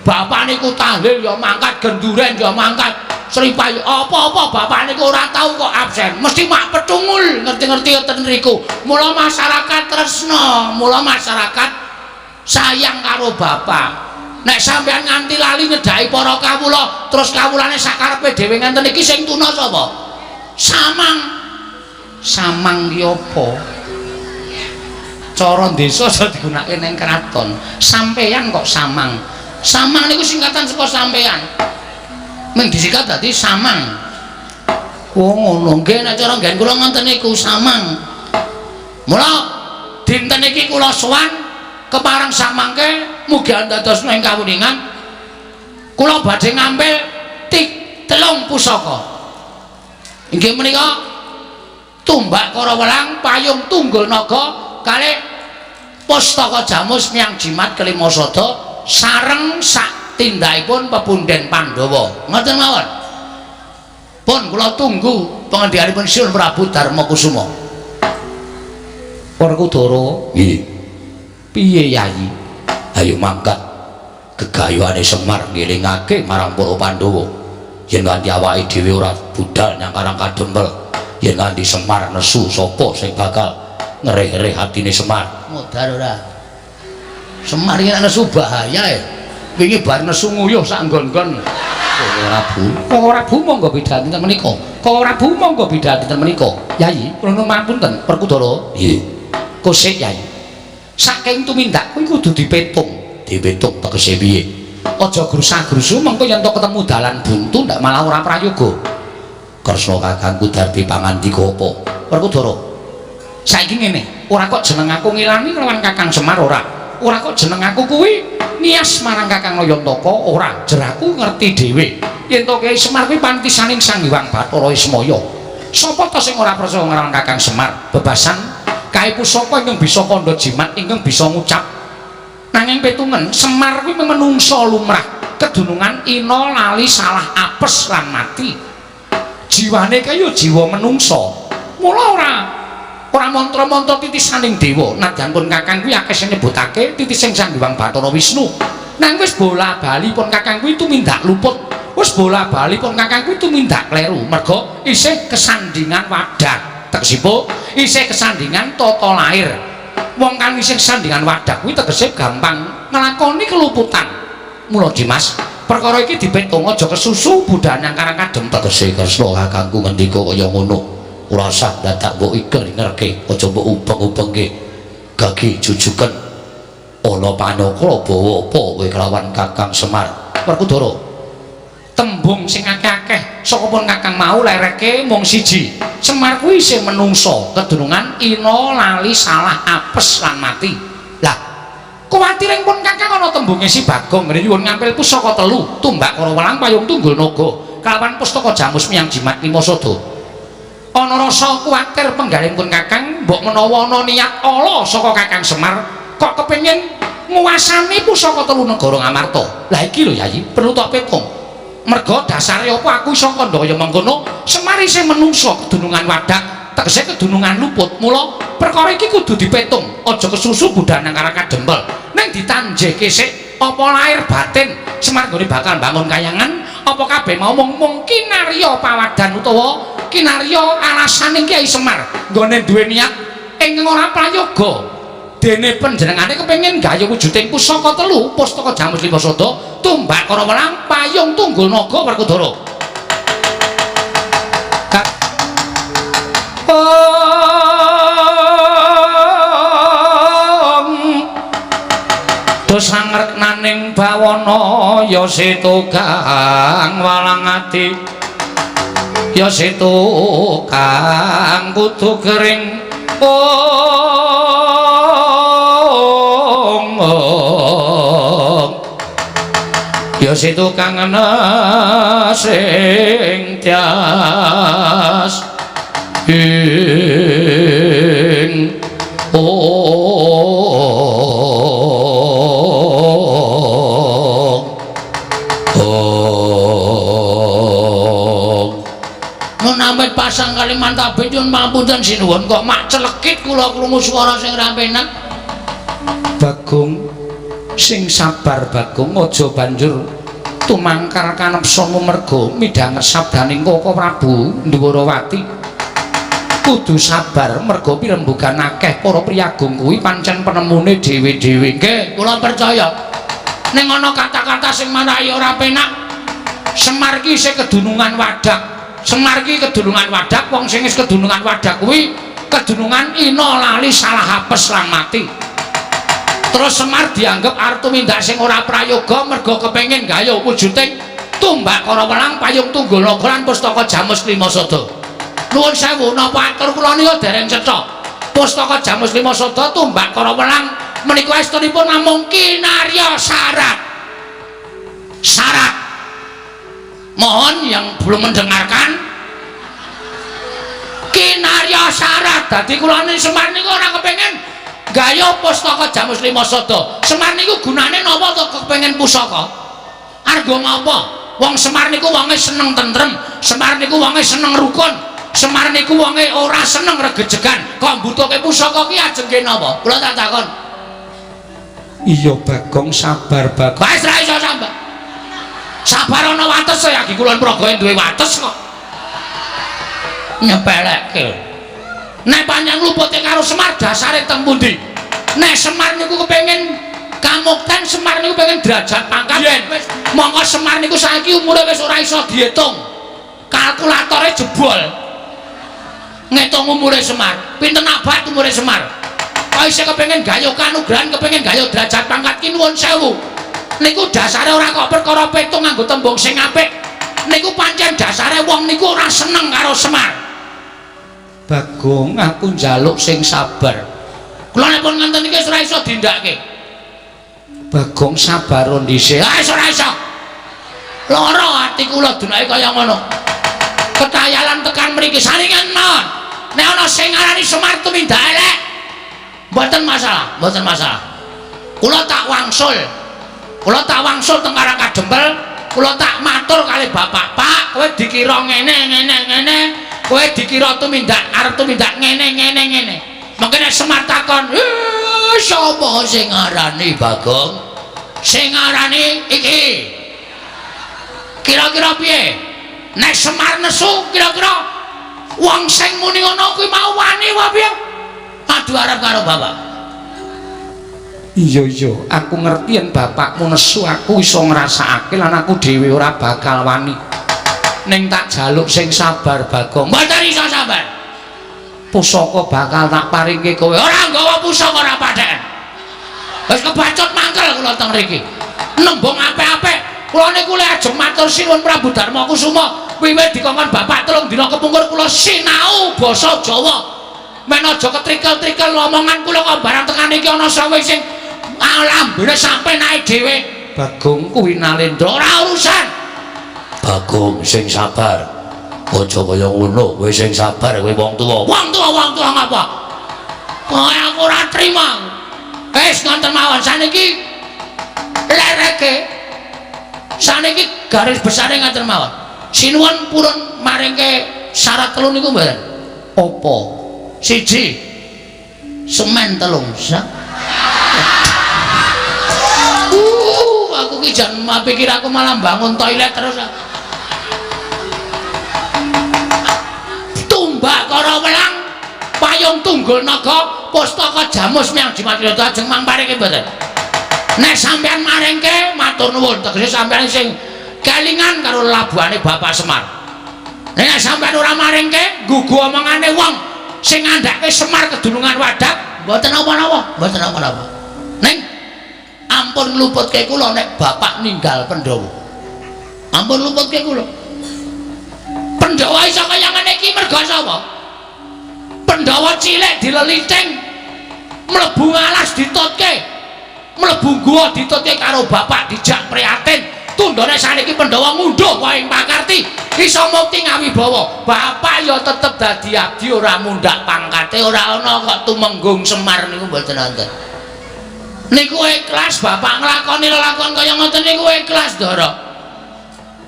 Bapak niku tahlil ya mangkat, genduren ya mangkat, sripah apa-apa bapak niku ora tau kok absen. Mesti mak petungul, ngerti-ngerti ngoten niku. Mula masyarakat tresna, mula masyarakat sayang karo bapak. Nek sampean nganti lali nyedhaki para kawula, terus kawulane sakarepe dhewe ngenten iki sing tuna sapa? Samang. Samang ki apa? Cara desa aja digunakake ning kraton. Sampeyan kok samang. Samang niku singkatan saka sampeyan. Ming disikat dadi samang. Oh ngono nggih nek cara nggen kula ngoten niku samang. Mula dinten iki kula sowan kepareng samangke mugi andadosna ing kawuningan kula badhe ngambil 3 pusaka. Inggih menika tumbak Karawelang, payung Tunggul Naga kalih pustaka Jamus Nyang Jimat kelima sada sareng sak tindakipun pepundhen Pandhawa. Ngoten mawon. Pun kula tunggu pangendhikanipun Siun Prabu Darmakusuma. Werkudara, nggih. Piye Yayi? Ayo mangkat gegayuhane Semar ngelingake marang para Pandhawa. Yen nganti awake dhewe ora budal nyang Karang Kadempel, yen nganti Semar nesu sapa sing bakal ngereh-ngereh atine Semar? Modar ora. Semar iki nesu bahaya ya. Wingi bar nesu nguyuh sak nggon-nggon. Kok ora bu monggo bidhal dinten menika. Kok ora bu monggo bidhal dinten menika. Yayi, kula nuwun pangapunten, Perkudara. Nggih. Kosek Yayi. Saking tumindak kuwi kudu dipetung. Dipetung tegese piye? Aja grusak-grusu mengko yen ketemu dalan buntu ndak malah ora prayoga. Kresna kakangku darbi pangandika apa? Perkudara. Saiki ngene, ora kok jeneng aku ngilani lawan Kakang Semar ora. Ora kok jeneng aku kuwi nias marang Kakang Nayantaka ora. Jeraku ngerti dhewe yen to Kyai Semar kuwi pantisaning Sang Hyang Bathara Ismaya. Sapa to sing ora percaya marang Kakang Semar? Bebasan kae pusaka ingkang bisa kandha jimat ingkang bisa ngucap. Nanging petungen Semar kuwi menungsa lumrah, kedunungan ina lali salah apes lan mati. Jiwane kaya jiwa menungsa. Mula ora mantra-mantra titisaning dewa. Nadyan pun Kakang kuwi akeh sing nyebutake titising Sang Hyang Bathara Wisnu. Nang wis bola-bali pun Kakang kuwi tumindak luput. Wis bola-bali pun Kakang kuwi tumindak kleru. Merga isih kesandingan wadah. Tegesipun isih kesandingan tata lair. Wong kang isih kesandingan wadah kuwi tegese gampang nglakoni keluputan. Mula Dimas, perkara iki dipetung aja kesusu budhan yang karang kadem tegese Kresna kakangku ngendika kaya ngono. Ora usah dadak mbok iker-ingerke, aja mbok ubeng-ubengke. Gagi jujuken ana panakra bawa apa kowe kelawan Kakang Semar. Perkudara. Tembung sing akeh-akeh saka pun Kakang mau lereke mung siji. Semar kuwi isih menungsa, kedunungan ina lali salah apes lan mati. Lah, kuwatiring pun Kakang ana tembunge si Bagong nyuwun ngampil pusaka telu, tumbak karo welang payung tunggul naga, kalawan pustaka jamus miyang jimat lima sada. Ana rasa kuwatir penggalih pun Kakang mbok menawa ana niat ala saka Kakang Semar kok kepengin nguwasani pusaka telu negara Ngamarta. Lah iki lho Yayi, perlu tak petung. Merga dasare apa aku iso kandha kaya mengkono, Semar isih menungsa kedunungan wadak, tegese kedunungan luput. Mula perkara iki kudu dipetung, aja kesusu budhan nang karang kadempel. Ning ditanjehke sik apa lahir batin Semar gone bakal bangun kayangan, apa kabeh mau mung kinarya pawadan utawa kinarya alasaning Kyai Semar nggone duwe niat ingkang ora prayoga. Dene panjenengane kepengin gaya wujuding pusaka telu, pustaka jamus lima sada, tumbak kara welang, payung tunggul naga. Perkudara. Sangreknaning bawana ya setu kang walang ati, ya setu kang kudu kering ya setu kang ana sing tias ing Menamit pasang Kalimantan nyuwun pangapunten sinuwun kok mak celekit kula krungu swara sing ra penak. Bagong sing sabar Bagong, aja banjur tumangkar kanepsana merga midhanget sabdaning Kaka Prabu Ndwarawati. Kudu sabar merga pirembugan akeh para priyagung kuwi pancen penemune dhewe-dhewe. Nggih, kula percaya. Ning ana kata-kata sing marahi ora penak. Semar ki isih kedunungan wadak. Semar ki kedunungan wadak, wong sing wis kedunungan wadak kuwi kedunungan ina lali salah apes lan mati. Terus Semar dianggep arep tumindak sing ora prayoga merga kepengin gaya wujuding tumbak kara welang, payung tunggul naga lan pustaka jamus lima sada. Nuwun sewu napa atur kula nika dereng cetha. Pustaka jamus lima sada, tumbak kara welang menika estunipun namung kinarya syarat. Syarat. Mohon yang belum mendengarkan kinarya syarat. Dadi kula ning Semar niku ora kepengin gaya pustaka jamus lima sada. Semar niku gunane napa to kepengin pusaka? Arga ngapa? Wong Semar niku wonge seneng tentrem, Semar niku wonge seneng rukun, Semar niku wonge ora seneng regejegan. Kok mbutuhke pusaka ki ajeng napa? Kula tak takon. Iya Bagong, sabar Bagong. Wis ra iso sabar. Sabar ana wates saya iki kula praga duwe wates kok. Nyepelekke. Nek panjang lupute karo Semar dasare teng pundi? Nek Semar niku kepengin Kamukten Semar niku pengen derajat pangkat wis monggo Semar niku saiki umure wis ora iso diitung. Kalkulatore jebol. Ngitung umure Semar. Pinten abad umure Semar? Kok isih kepengin gayuh kanugrahan, kepengin gayuh derajat pangkat ki nuwun sewu. Niku dasare ora kok perkara petung nganggo tembung sing apik. Niku pancen dasare wong niku ora seneng karo Semar. Bagong, aku njaluk sing sabar. Kula nek pun ngenten iki ora iso dindakke. Bagong sabar dhisik. Ah ora iso. Lara ati kula dunake kaya ngono. Ketayalan tekan mriki saringan mawon. Nek ana sing ngarani Semar tumindak elek, mboten masalah, mboten masalah. Kula tak wangsul. Kula tak wangsul teng Karang Kadempel, kula tak matur kali bapak, "Pak, kowe dikira ngene. Kowe dikira tumindak arep tumindak ngene. Mengko nek Semar takon, "Sapa sing ngarani Bagong? Sing ngarani iki." Kira-kira piye? Nek Semar nesu kira-kira wong sing muni ngono kuwi mau wani wae piye? Aduh arep karo bapak. Iya, aku ngerti yen bapakmu nesu aku iso ngrasakake lan aku dhewe ora bakal wani. Ning tak jaluk sing sabar Bagong. Mboten iso sabar. Pusaka bakal tak paringke kowe. Ora nggawa pusaka ora padhen. Wis kebacut mangkel kula teng mriki. Nembung apik-apik. Kula niku lek ajeng matur sinuwun Prabu Darma Kusuma, wiwit dikongkon bapak 3 dina kepungkur kula sinau basa Jawa. Men aja ketrikel-trikel omongan kula kok barang tekan iki ana sawe sing alambene sampe naik dhewe. Bagong kuwi Nalendra ora urusan. Bagong sing sabar. Aja kaya ngono, kowe sing sabar kowe wong tuwa. Wong tuwa ngapa? Kok aku ora trima. Wis ngoten mawon saniki lereke. Saniki garis besare ngoten mawon. Sinuwun purun maringke syarat 3 niku mboten. Apa? 1 semen 3 sak. Aku ki jan pikir aku malah bangun toilet terus. Tumbak Kara Welang, payung tunggul naga, pustaka jamus miyang Jimatira ajeng mangparinge mboten. Nek sampean maringke matur nuwun, tegese sampean sing kelingan karo labuhane Bapak Semar. Nek sampean ora maringke, nggugu omongane wong sing ngandhake Semar kedulungan wadak, mboten apa-apa, mboten apa-apa. Ning ampun ngluputke kula nek bapak ninggal Pandhawa. Ampun ngluputke kula. Pandhawa iso kaya ngene iki merga sapa? Pandhawa cilik dileliting, mlebu alas ditutke. Mlebu guwa ditutke karo bapak dijak prihatin. Tundone saniki Pandhawa ngunduh wae ing pakarti, iso mukti ngawibawa. Bapak ya tetep dadi abdi ora mundhak pangkate, ora ana kok tumenggung Semar niku mboten wonten. Niku ikhlas bapak nglakoni lelakon kaya ngoten niku ikhlas Ndara.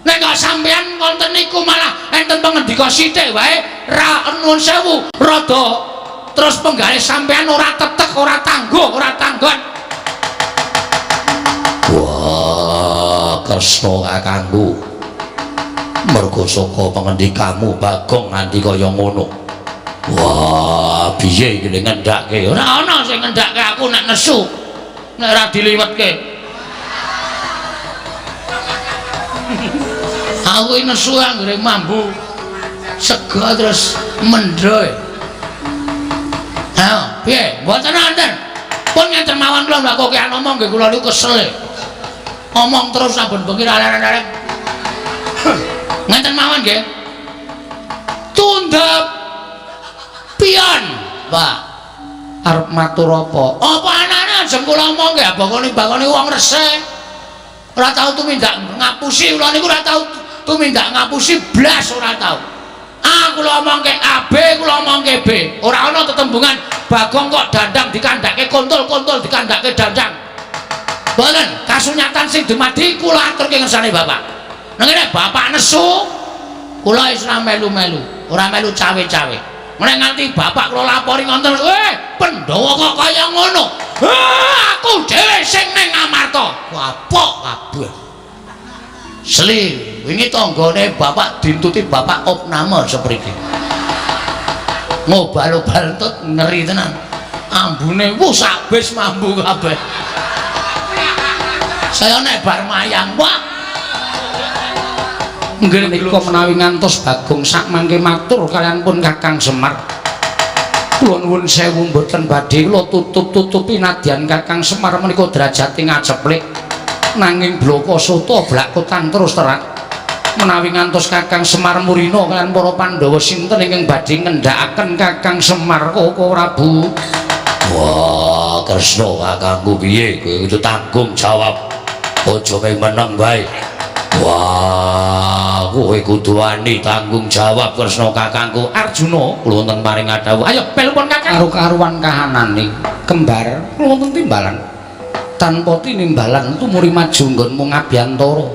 Nek kok sampean wonten niku malah enten pangendika sithik wae ra nuwun sewu rada terus penggawe sampean ora tetek, ora tangguh, ora tanggon. Wah, Kresna kakangku. Mergo saka pangendikamu Bagong nganti kaya ngono. Wah, piye iki ngendhake? Ora ana sing ngendhake aku nek nesu. Nek ora diliwetke. Aku iki nesu anggere mambu. Sega terus mendro. Ayo, piye? Mboten wonten. Pun ngenten mawon kula mlakoke ngomong nggih kula niku kesel. Ngomong terus saben bengi lalaren-lalaren. Ngenten mawon nggih. Tundhep pion, Pak. Arep matur apa? Apa anane ajeng kula omong nggih bakone wong resik. Ora tau tumindak ngapusi kula niku ora tau tumindak ngapusi blas ora tau. A kula omongke A, B kula omongke B. Ora ana tetembungan Bagong kok dandang dikandhake kontul-kontul dikandhake dandang. Mboten, kasunyatan sing dumadi kula aturke ngersane Bapak. Nek Bapak nesu, kula wis ora melu-melu, ora melu cawe-cawe. Nek nganti Bapak kula lapori ngoten, Pandhawa kok kaya ngono. Aku dhewe sing ning Amarta. Kapok kabeh. Sli, wingi tanggane Bapak dintuti Bapak opname sepriki. Ngobal-obal entut ngeri tenan. Ambune wus abis mambu kabeh. saya nek bar mayang wah nggih menika menawi ngantos Bagong sak mangke matur kalian pun Kakang Semar kula nuwun sewu mboten badhe kula tutup-tutupi nadyan Kakang Semar menika derajate ngaceplik nanging bloko soto blakotan terus terang menawi ngantos Kakang Semar Murina kalian para Pandhawa sinten ingkang badhe ngendhakaken Kakang Semar Koko Prabu. Wah, Kresna kakangku piye? Kowe kudu tanggung jawab. Aja meneng bae. Wah, kowe kudu wani tanggung jawab Kresna kakangku. Arjuna kula wonten paring adhawuh. Ayo pelpon kakang. Karo-karuan kahanane kembar kula wonten timbalan. Tanpa tinimbalan tumuri maju nggonmu Ngabyantara.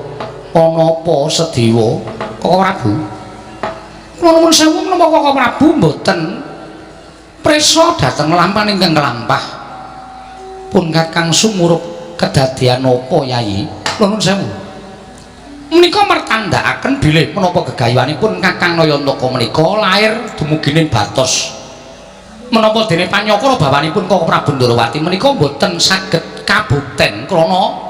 Ana apa Sedewa Koko Prabu? Kula nuwun sewu menapa Koko Prabu mboten prisa dhateng lampahan ingkang lampah pun Kakang sumurup kedadian napa Yayi nuwun sewu menika mertandhakaken bilih menapa gegayuhanipun Kakang Nayantaka menika lair dumugining Batos menapa dene panyakara bawanipun Koko Prabu Ndarawati menika boten saged kabukten krana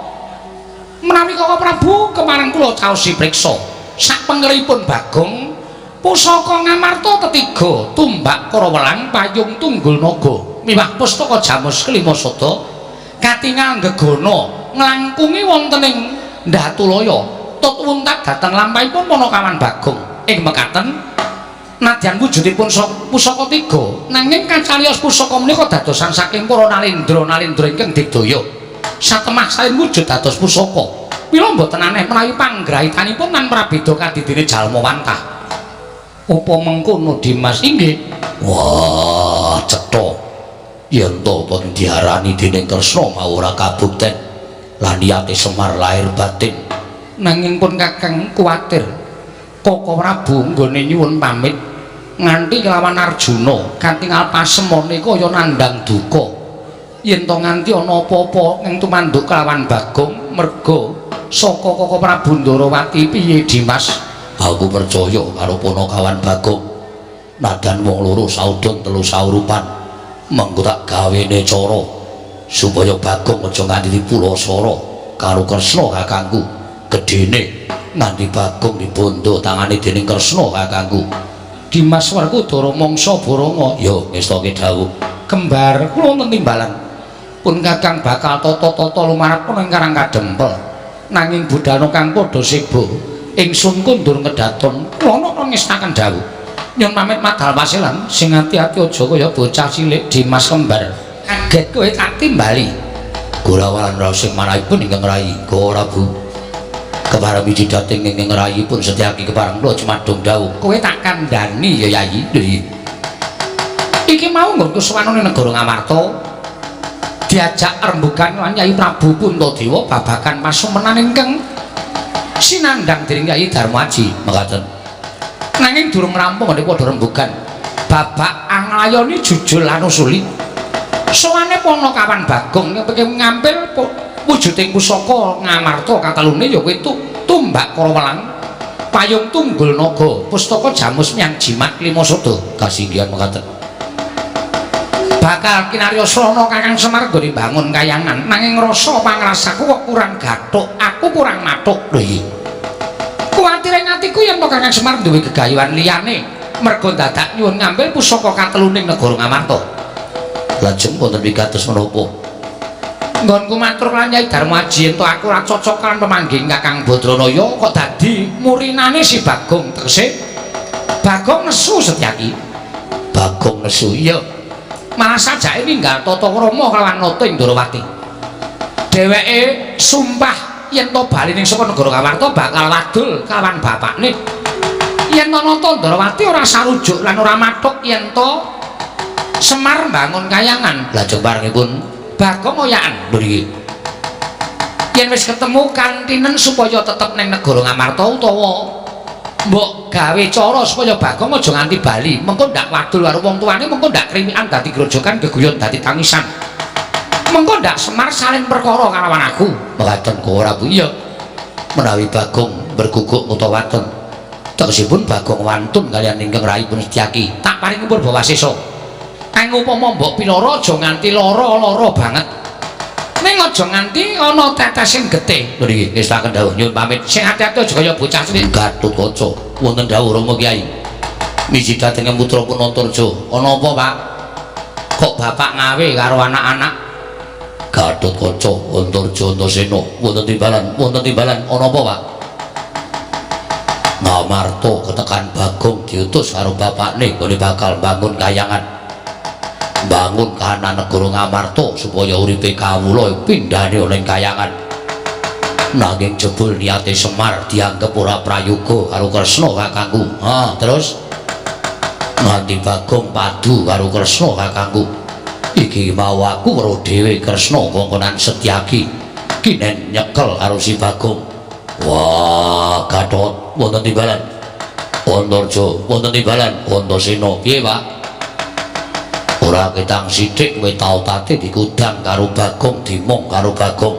menawi Koko Prabu kemareng kula caosi priksa sak pengeripun Bagong pusaka Ngamarta ketiga tumbak Karawelang payung tunggul naga miwah pustaka Jamus kelima sada katingal gegana nglangkungi wonten ing Ndatulaya tutwuntak dhateng lampahipun Panakawan Bagong ing mekaten nadyan wujudipun pusaka tiga nanging kacarios pusaka menika dadosan saking para nalendra ingkang digdaya satemah salin wujud dados pusaka mila mboten aneh menawi panggrahitanipun lan prabéda kadidine jalma wantah. Apa mengkono Dimas inggih? Wah, cetha. Yen to pun diarani dening Kresna mau ora kabukten. Lan niyate Semar lahir batin. Nanging pun Kakang kuwatir. Koko Prabu nggone nyuwun pamit nganti kelawan Arjuna katingal pasemone kaya nandhang duka. Yen to nganti ana apa-apa ing tumanduk kelawan Bagong merga saka Koko Prabu Ndarawati piye Dimas? Aku percaya karo Panakawan Bagong nadan wong loro saudon telu saurupan mengko tak gawene cara supaya Bagong aja nganti dipulasara karo Kresna kakangku gedene nganti Bagong dibondo tangane dening Kresna kakangku. Dimas Werkudara mangsa Baranga ya ngestake dawuh kembar kula wonten timbalan pun Kakang bakal tata-tata lumarep ing Karang Kadempel nanging budana kang padha seba ingsun kundur ngedaton kula ngestaken dawuh nyun pamit madhal pasilan sing ati-ati aja kaya bocah cilik Dimas kembar kaget kowe tak timbali Gurawalan raos sing manahipun ingkang rayi Koko Prabu kepareng wijidating ingkang rayipun Setyaki kepareng kula cumadung dawuh kowe tak kandhani ya Yayi iki mau nggonku suwanane negara Ngamarta diajak rembugan lan Yayi Prabu Puntadewa babagan pasumenan ingkang sinandhang dening Yayi Darmaji mekaten nanging durung rampung nek padha rembugan babak anglayoni jujul lan usuli sowane Panakawan Bagong kepengin ngambil wujuding pusaka Ngamarta katalune ya kuwi tumbak Karawelang payung tunggul naga pustaka Jamus Myang Jimat lima sada kasinggihan mekaten bakal kinaryosa ana Kakang Semar nggone bangun kayangan nanging rasa pangrasaku kok kurang gathuk aku kurang mathuk lho iki kuwatire atiku yen to Kakang Semar duwe gegayuhan liyane merga dadak nyuwun ngambil pusaka kateluning negara Ngamarta lajeng wonten wigatos menapa nggonku matur lan Nyai Darmaji ento aku ora cocok kan pemanggih Kakang Badranaya kok dadi murinane si Bagong tegese Bagong nesu Setyaki Bagong nesu iya malah sajake ninggal tata krama kelawan Nata Indrawati dheweke sumpah yen to bali ning saka negara Ngamarta bakal wadul kelawan bapakne yen to Nata Indrawati ora sarujuk lan ora mathuk yen to Semar bangun kayangan lajeng parengipun Bagong oyakan lho iki yen wis ketemu kantinen supaya tetep ning negara Ngamarta utawa mbok gawe cara supaya Bagong aja nganti bali mengko ndak wadul karo wong tuane mengko ndak krimikan dadi grojokan geguyon dadi tangisan mengko ndak Semar salin perkara kalawan aku mekaten Koko Prabu iya menawi Bagong berguguk utawa waton tegesipun Bagong wantun kaliyan ingkang rayipun Setyaki tak paringi purba wasesa kang upama mbok pilara aja nganti lara-lara banget ning aja nganti ana tetes sing getih. Lho niki wis tak dawuh nyuwun pamit. Sing ati-ati aja kaya bocah cilik. Gatotkaca wonten dawuh Rama Kyai. Miji dhateng putra Punantarja. Ana apa, Pak? Kok bapak ngawe karo anak-anak? Gatotkaca Antarja Antasena wonten timbalan ana apa, Pak? Ngamarta ketekan Bagong diutus karo bapakne nggone bakal bangun kayangan. Bangun kahanan negara Ngamarta supaya uripe kawula pindhane ana ing kayangan. Nanging jebul niate Semar dianggep ora prayoga karo Kresna kakangku. Terus nganti Bagong padu karo Kresna kakangku. Iki mau aku weruh dhewe Kresna kongkonan Setyaki kinen nyekel karo si Bagong. Wah, Gatot wonten timbalan. Antarja wonten timbalan. Antasena piye, Pak? Ora ketang sithik kowe tau tate dikudang karo Bagong dimong karo Bagong.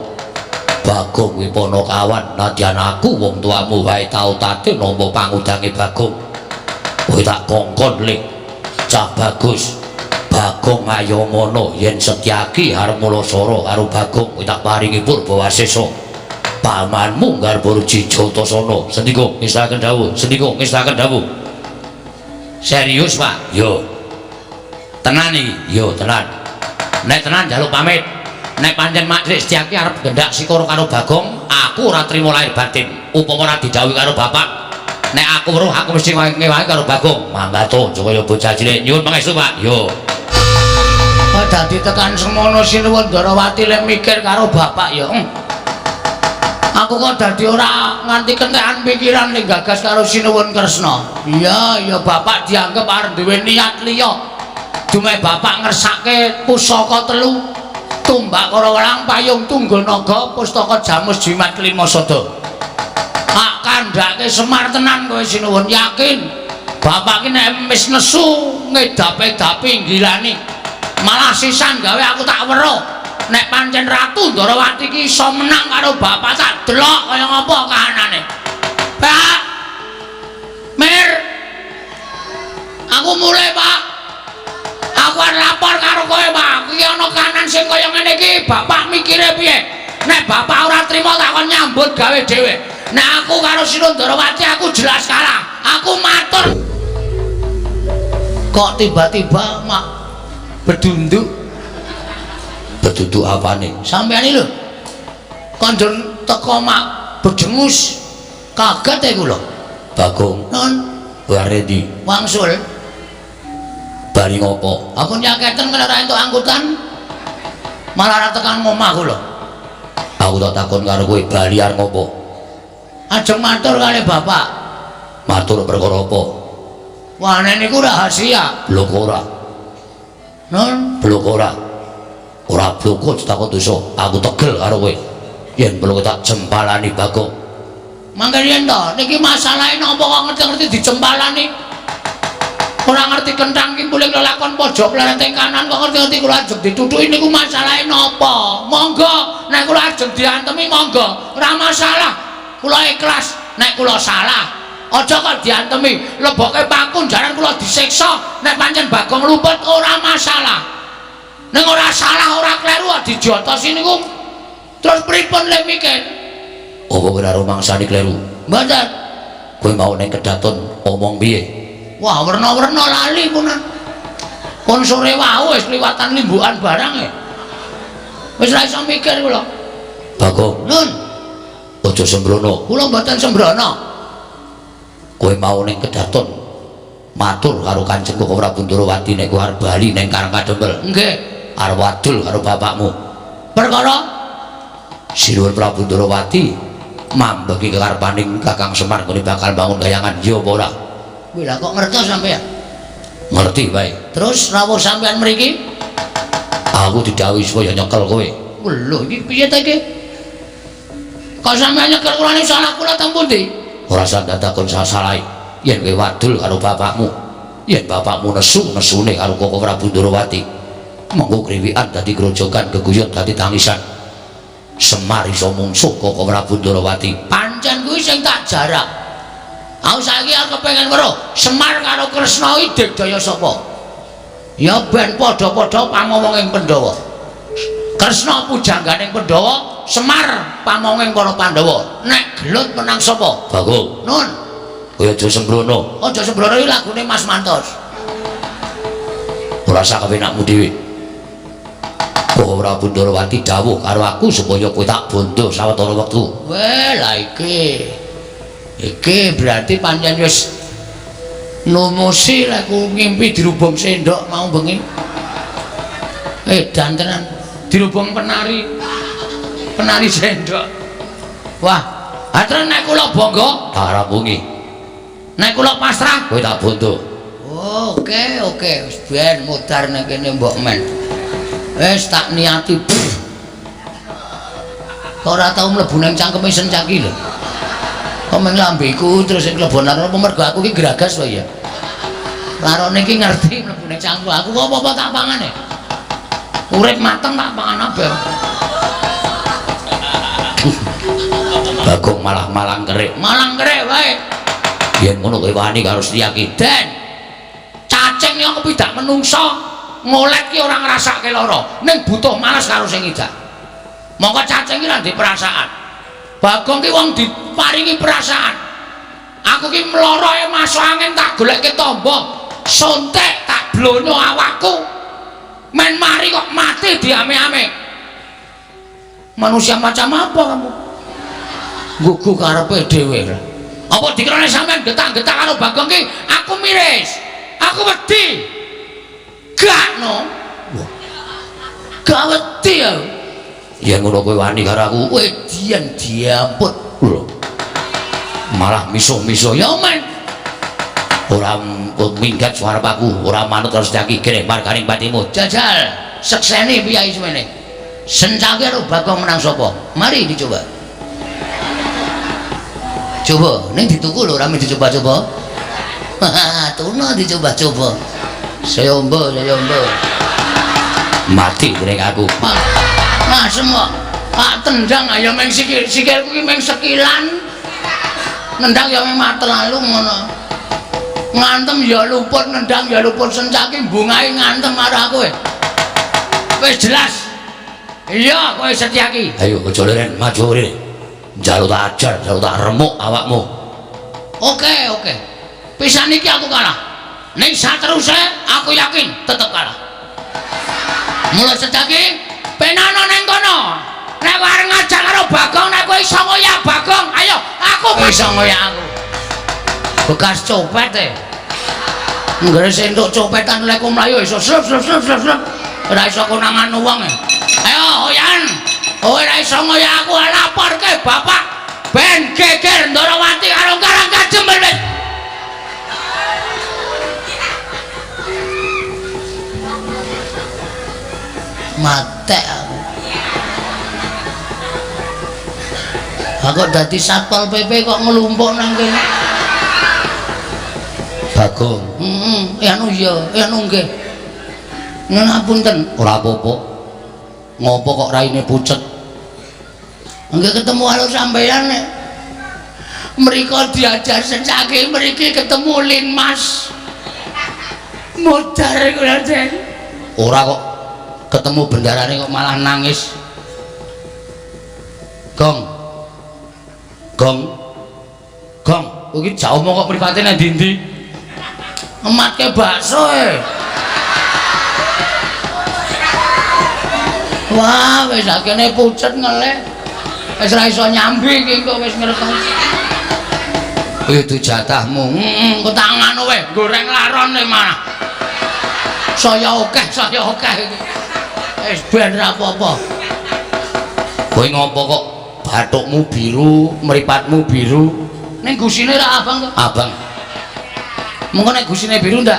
Bagong kuwi ponokawan nadyan aku wong tuamu wae tau tate nampa pangudange Bagong. Kowe tak kongkon lik cah bagus. Bagong ayomono yen Setyaki arep mulasara karo Bagong kowe tak paringi Purbawasesa. Pamanmu Garbaruji Jatasana. Sendika ngestaken dawuh, sendika ngestaken dawuh. Serius, Pak? Yo. Tenan iki, yo tenan. Nek tenan njaluk pamit. Nek pancen Mak Setyaki arep gendak sikara karo Bagong, aku ora trimo lahir batin. Upama ora didhawuhi karo bapak, nek aku weruh aku mesti ngewahi karo Bagong. Manggato kaya bocah cilik. Nyuwun pangestu, Pak. Yo. Kok dadi tekan semono Sinuwun Darawati lek mikir karo bapak ya. Aku kok dadi ora nganti kentekan pikiran ning gagas karo Sinuwun Kresna. Iya, bapak dianggep arep duwe niat liya. Dume bapak ngersake pusaka 3, Tumbak Kara Welang, Payung Tunggul Naga, Pustaka Jamus Jimat Lima Sada. Ak kandhake Semar tenan kowe Sinuwun, yakin. Bapak ki nek wis nesu ngedape-dapi nggilani. Malah sisan gawe aku tak weruh. Nek pancen Ratu Ndarawati ki iso menang karo bapak tak delok kaya ngapa kahanane. Pak. Mir. Aku mulai, Pak. Aku arep lapor karo kowe, Pak. Iki ana kahanan sing kaya ngene iki, bapak mikire piye? Nek bapak ora trima tak kon nyambut gawe dhewe. Nek aku karo Sinuwun Darawati aku jelas kalah. Aku matur. Kok tiba-tiba mak bedunduk? Bedunduk apane? Sampeyan iki lho. Kondur teko mak bedengus. Kaget e kula. Bagong. Nun. Warendi. Wangsul. Bari ngopo? Aku nyaketen kena ora entuk angkutan. Malah ora tekan omah kula. Aku tak takon karo kowe bali arep ngopo? Ajeng matur kali bapak. Matur perkara apa? Wah, niku rahasia. Blok ora. Nun, blok ora. Ora bloko takon dosa. Aku tegel karo kowe. Yen perlu tak jempalani Bagong. Mangke yen to, niki masalahe napa kok ngerti-ngerti dijempalani? Ora ngerti kenthang ki mulih lelakon pojok lerete kanan kok ngerti-ngerti kula ajeng ditutuki niku masalahe napa? Monggo, nek kula ajeng diantemi monggo, ora masalah. Kula ikhlas nek kula salah. Aja kok diantemi, leboke pakun jaran kula disiksa. Nek pancen Bagong luput ora masalah. Ning ora salah ora kleru dijotosi niku. Terus pripun le mikir? Apa kowe ora rumangsani kleru? Mboten. Kowe mau ning kedaton omong piye? Wah, werna-werna lali punan. Pun sore wau wis kliwatan limbukan barang e. Wis ra iso mikir kula. Bagong. Nun. Aja sembrono. Kula mboten sembrono. Kowe mau ning kedaton matur karo Kanjeng Koko Prabu Ndarawati nek kowe arep bali ning Karangkadempel. Nggih, arep wadul karo bapakmu. Perkara Sinuwun Prabu Ndarawati mambeki kekarepaning Kakang Semar ngene bakal bangun kayangan ya apa ora? Kowe lha kok ngertos sampean? Ngerti bae. Terus rawuh sampean mriki? Aku didhawuhi supaya nyekel kowe. Lho, iki piye ta iki? Kok sampean nyekel kula niku salah kula teng pundi? Ora usah takon salah. Yen kowe wadul karo bapakmu, yen bapakmu nesune karo Koko Prabu Ndarawati, monggo kriwikan dadi grojogan geguyut dadi tangisan. Semar iso mungsuh Koko Prabu Ndarawati. Pancen kuwi sing tak jarak. Aku saiki arep kepengin weruh Semar karo Kresna iki digdaya sapa? Ya ben padha-padha pamomonging Pandhawa. Kresna pujangganing Pandhawa, Semar pamonging para Pandhawa. Nek gelut menang sapa? Bagong. Nun. Kowe aja sembrono. Aja sembrono iki lagune Mas Mantos. Ora sak kewenakmu dhewe. Ora Bundarawati dawuh karo aku supaya kowe tak bondo sawetara wektu. Weh, lah iki. Iki berarti pancen wis nomosi lek ku ngimpi dirubung sendok mau bengi. Dan tenan dirubung penari sendok. Wah, atren nek kula bangga darah bungi. Nek kula pasrah kowe tak bondo. Oke, wis ben mudar nek kene mbok men. Wis tak niati. Ora tau mlebu nang cangkeme sencaki lho. Kok meng lambeku terus klebon karo mergo aku ki gragas wae ya. Larone iki ngerti mlebu nang cangkemku. Aku kok apa-apa tak pangane. Urip mateng tak pangan abang. Bagong malah malang kerik wae. Yen ngono kowe wani karo Setyaki Den. Cacing yang kepidak menungso ngolek ki ora ngrasake lara, ning butuh males karo sing idak. Mongko cacing ki ra ndek perasaan. Bagong ki wong diparingi perasaan. Aku ki mloroe masuk angin tak goleke tamba, sontek tak blonyo awakku. Men mari kok mati diame-ame. Manusia macam apa kamu? Gugu karepe dhewe. Apa dikirane sampean getak-getak karo Bagong ki aku miris. Aku wedi. Gak no. Gak wedi aku. Yen ngono kowe wani karo aku, wedian diampun lho. Malah misuh-misuh ya men. Ora minggat suara aku, ora manut karo Setyaki kene marganing patimu. Jajal, sekseni piyai semene. Sencaki karo Bagong menang sapa? Mari dicoba. Coba, ning dituku lho ora dicoba-coba. Tuna dicoba-coba. Saya ombo. Mati ning aku. Nah, semua Pak tendang ayo meng sikilku ki meng sekilan. Nendang ya meng mate lalu ngono. Ngantem ya luput, nendang ya luput, Sencaki bungai ngantem marah kowe. Wis jelas. Iya, kowe Setyaki. Ayo aja leren, maju rene. Njaluk tak ajar, njaluk tak remuk awakmu. Oke. Pisan iki aku kalah. Ning sateruse aku yakin tetep kalah. Mula Setyaki, penana ning kono. Nek wareng ngajak karo Bagong, nek kowe iso ngoyak Bagong, ayo aku bisa ngoyak aku. Bekas copet e. Nggare sendok copetan lek ku mlayu iso slep. Ora iso konangan wong e. Ayo Hoyan. Ora iso ngoyak aku laporke bapak. Ben geger Ndarawati karo Karangkajembel wis. Mate aku. Aku dadi Satpol PP kok ngelumpuk nang kene. Bagong. Anu nggih. Nyuwun ngapunten. Ora apa-apa. Ngopo kok raine pucet? Nggih ketemu karo sampeyan nek mriko diajar Setyaki, mriki ketemu Linmas. Modar kula Den. Ora kok ketemu bendarane kok malah nangis. Gong. Iki jauh mau kok mripate nang ndi-ndi? Ematke bakso e. Wah, wis akene pucet ngeleh. Wis ra iso nyambi iki kok wis ngreteng. Itu jatahmu. Kok tak ngono wae, goreng larone malah. Saya akeh iki. Wis ben ra apa-apa. Kowe ngopo kok bathukmu biru, mripatmu biru? Ning gusine ra abang to? Abang. Mengko nek gusine biru ndak?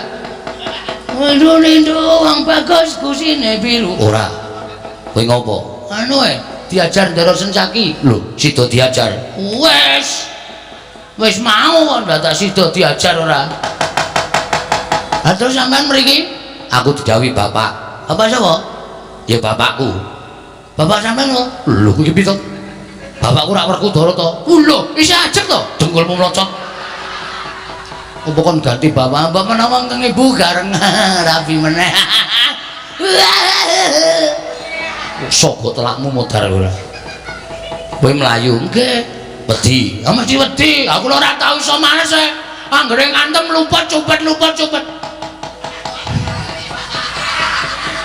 Waduh lindu wong bagus gusine biru. Ora. Kowe ngopo? Anu diajar Ndara Sencaki. Lho, sida diajar. Wis mau kok ndak tak sida diajar ora. Ha terus sampean mriki? Aku didhawuhi bapak. Bapak sapa? Ya bapakku. Bapak sampean kok? Lho kuwi piye to? Bapakku rak Werkudara to. Lho, isih ajeg to? Dengkulmu mlocot. Apa kon ganti bapak menawa kang ibu gareng rabi meneh. Sogo telakmu modar ora. Kowe mlayu nggih. Wedi. Ya mesti wedi. Aku ora tau iso manes e. Anggere ngantem luput cupet.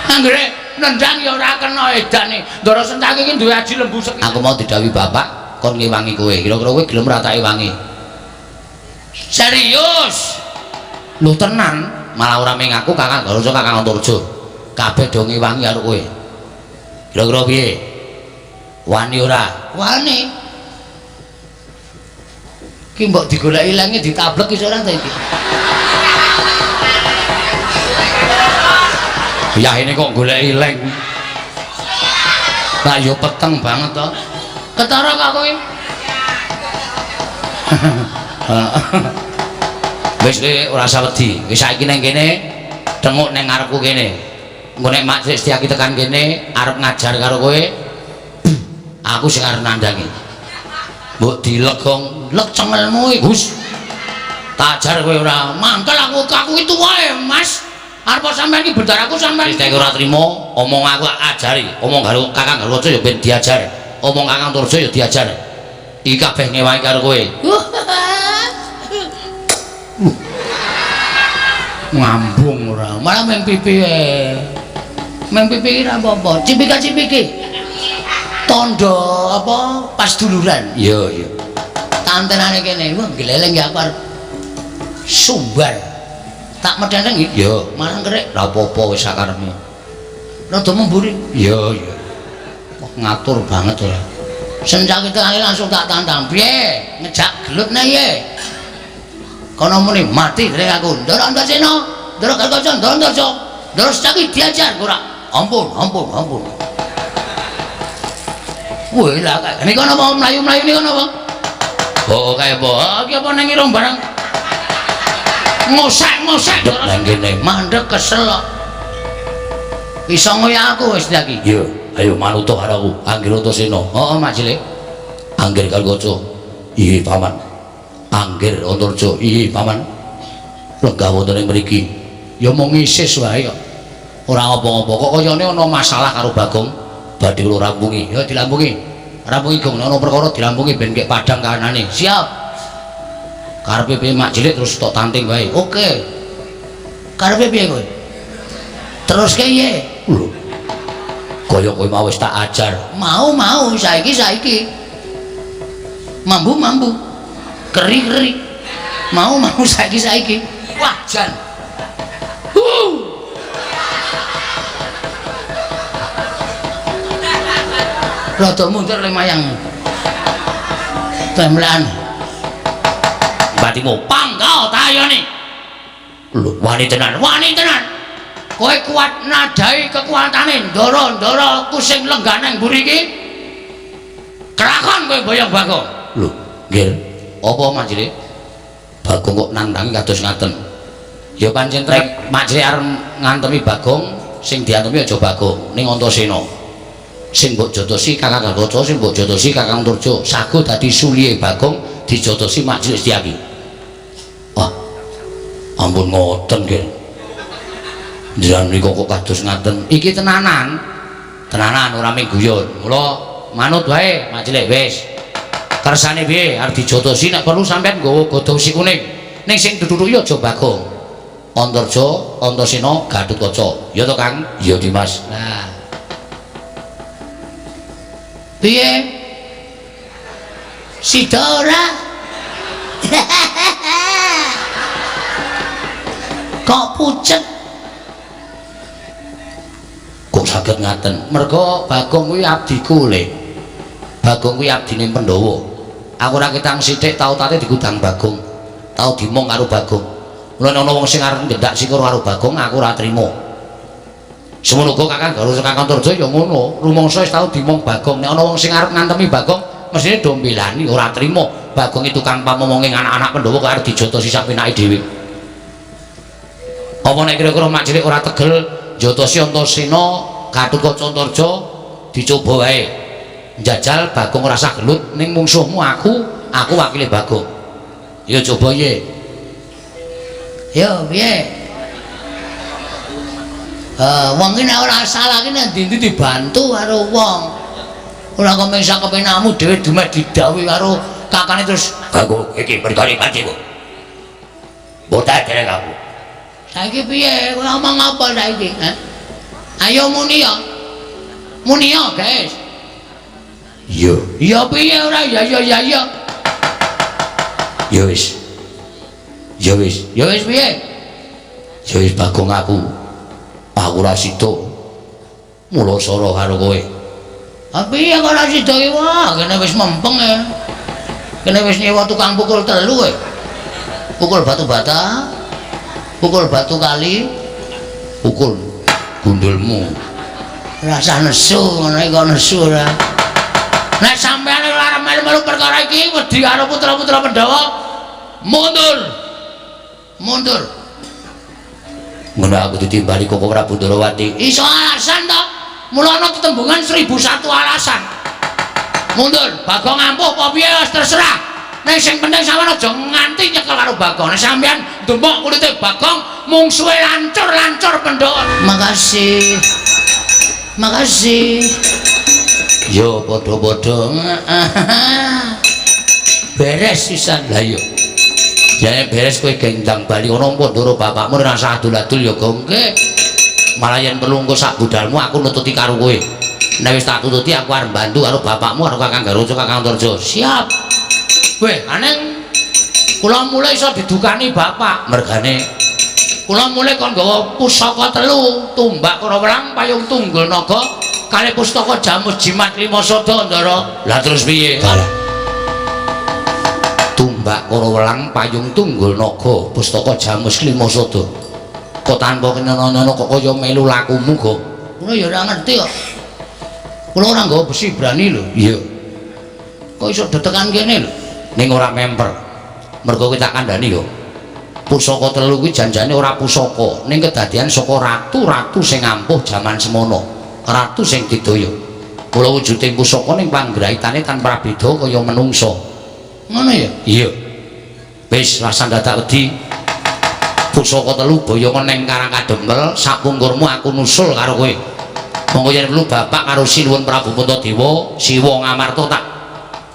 Anggere nendang ya ora kena edane. Ndara Sentake iki duwe aji lembu sek. Aku mau didhawuhi bapak kon ngewangi kowe. Kira-kira kowe gelem ora tak ewangi? Serius. Lho tenan, malah ora ming aku Kakang Garusa Kakang Antarja. Kabeh do ngewangi karo kowe. Kira-kira piye? Wani ora? Wani. Ki mbok digoleki lenge ditablek iso ora ta iki? Ya ini kok goleki leng. Lah yo peteng banget to. Ketara kok kowe. Wis ora usah wedi. Wis saiki nang kene denguk nang ngarepku kene. Engko nek Mak Sestyaki tekan kene arep ngajar karo kowe, aku sing arep nandangi. Mbok dilegong lek cengelmu iki, Gus. Tak ajar kowe ora. Mangkel aku itu wae, Mas. Arep sampean iki bedar aku sampean. Wis nek ora trimo, omong aku ajari. Omong karo Kakang Garusa ya ben diajar. Omong Kakang Antarja ya diajar. Iki kabeh ngewangi karo kowe. Ngambung ora. Malah meng pipi e. Meng pipi ora apa-apa. Cipika-cipiki. Tondo apa pas duluran. Iya, iya. Tantenane kene. Wah, geleleng ya aku arep sumbar. Tak medheneng iki. Iya. Malah kerek. Lah apa-apa wis sakarepmu. Rada memburi. Iya, iya. Wah, ngatur banget ya. Senjak itu langsung tak tantang. Piye? Ngejak gelutne ye. Kono muni mati dari aku. Ndara Antarsena, Ndara Kartoso, Ndara Antarja, Ndara Setyaki diajar ora. Ampun. Woi lah kae. Niki napa mlayu-mlayu niki napa? Oh, kae apa? Iki apa nang irung barang? Ngosek-ngosek Nang kene. mandek kesel kok. Iso ngoyak aku wis iki. Iya, ayo manuto karo aku. Anggir Antarsena. Heeh, Mak Cilik. Anggir Kartoso. Iya, Paman. Anggir Antarja. Iya, Paman. Lenggah wonten ing mriki. Ya mung isis wae kok. Ora apa-apa. Kok kayane ana masalah karo Bagong. Badhe kula rampungi. Ya dilampungi. Rampungi Gong, ana perkara dilampungi ben kek padang kahanane. Siap. Karepe piye Mak Cilik terus tok tanting wae. Oke. Karepe piye kowe? Terus kaya Lho. Kaya kowe mau wis tak ajar. mau saiki mambu keri mau saiki wah jan rada mundur le mayang temlan Batimu panggau tayane lho wani tenan. kowe kuat nadai kekuatane ndara ku sing lenggah nang mburi iki kelakon kowe boyong Bagong. Lho, nggih. Apa Mak Cilik? Bagong kok nandangi kados ngaten. Ya pancen trek Mak Cilik arep ngantemi Bagong, sing diantemi aja Bagong, ning Antarsena. Sing mbok jotosi Kakang Garusa, sing mbok jotosi Kakang Antarja. Sago dadi suliye Bagong dijotosi Mak Cilik Setyaki. Wah. Ampun ngoten nggih. Jenengan niku kok kados ngaten. Iki tenanan ora ming guyon. Mula manut wae Mak Cilik wis. Kersane piye arep dijotosi nek perlu sampean nggawa godhong si kuning. Ning sing duduk ya aja Bagong. Antarja, Antarsena, Gatotkaca. Ya to Kang? Iya Dimas. Nah. Piye? Sida ora? Kok pucet? Kok saged ngaten? Merga Bagong kuwi abdiku le. Bagong kuwi abdine Pandhawa. Aku ora ketang sithik tau tate digudang Bagong. Tau dimong karo Bagong. Mula ana wong sing arep ngendak sikur karo Bagong aku ora trima. Semono uga Kakang Garusa Kakang Antarja ya ngono. Rumangsa wis tau dimong Bagong. Nek ana wong sing arep ngantemi Bagong mestine do mbelani ora trima. Bagong itu tukang pamomonging anak-anak Pandhawa kok arep dijotosi sapenake dhewe. Apa nek kira-kira Mak Cilik ora tegel jotosi Antarsena, Gatotkaca Antarja dicoba wae. Njajal Bagong rasa gelut ning mungsuhmu aku wakile Bagong. Ya coba ye. Yo piye? Wong ki nek ora salah ki nek ndi dibantu karo wong. Ora kok mung sak kepenakmu dhewe dimek didhawuhi karo kakane terus Aku iki perkara kanciku. Botak dereng aku. saiki piye? Kowe ngomong apa saiki? Ayo muni ya. Muni ya, guys. Yo, Ya piye ora ya ya ya ya. ya wis. Ya wis. Ya wis piye? Ya wis Bagong aku. Aku ora sida. Mula sara karo kowe. Piye kok ora sida ki wah, kene wis mempeng ya. Kene wis nyewa tukang pukul 3 kowe. Pukul batu bata, pukul batu kali, Pukul gundulmu. rasa nesu ngono iki kok nesu ora. Nek sampeyan ora melu-melu perkara iki wedi karo putra-putra Pandhawa, mundur. Mundur. Ngono aku ditimbali Koko Prabu Ndorowati. Iso alasan to. Mula ana tetembungan 1001 alasan. Mundur, Bagong ampuh apa piye wis terserah. Nek sing penting sampeyan aja nganti nyekel karo Bagong. Nek sampeyan ndemok kulite Bagong mungsuhe lancur-lancur Pandhawa. Makasih. Makasih. Yo padha-padha. Beres sisan Lah yo. Jane beres kowe gendang bali ana apa ndoro bapakmu ora usah adul-adul ya, Gong. nggih. Malah yen perlu engko sak budalmu aku nututi karo kowe. Nek wis tak tututi aku arep bantu karo bapakmu karo Kakang Garujo, Kakang Torjo. Siap. Weh, aneng kula mulai iso didukani bapak. Mergane Kula mulai kon nggawa pusaka 3, tumbak Karawelang, payung tunggul naga, kali pustaka jamus jimat 5 sada ndara. lah terus piye? Kalah. Tumbak Karawelang, payung tunggul naga, pustaka jamus 5 sada. Kok tanpa kenyono-nyono kok kaya melu lakumu, Gong. Kula ya ora ngerti kok. Kula ora nggawa besi brani lho. Iya. Kok iso detekan kene lho. Ning ora memper. Mergo kowe tak kandhani yo. Pusaka 3 kuwi janjane ora pusaka, ning kedadian saka ratu-ratu sing ampuh jaman semono. Ratu sing didaya. Mula wujuding pusaka ning panggraitane tanpa beda kaya menungsa. Ngono ya? Iya. Wis lasan dadak wedi. Pusaka 3 boyongan ning Karangkadempel, sapungkurmu aku nusul karo kowe. Monggo yen perlu bapak karo Sinuwun Prabu Puntadewa, Siwa Ngamarta tak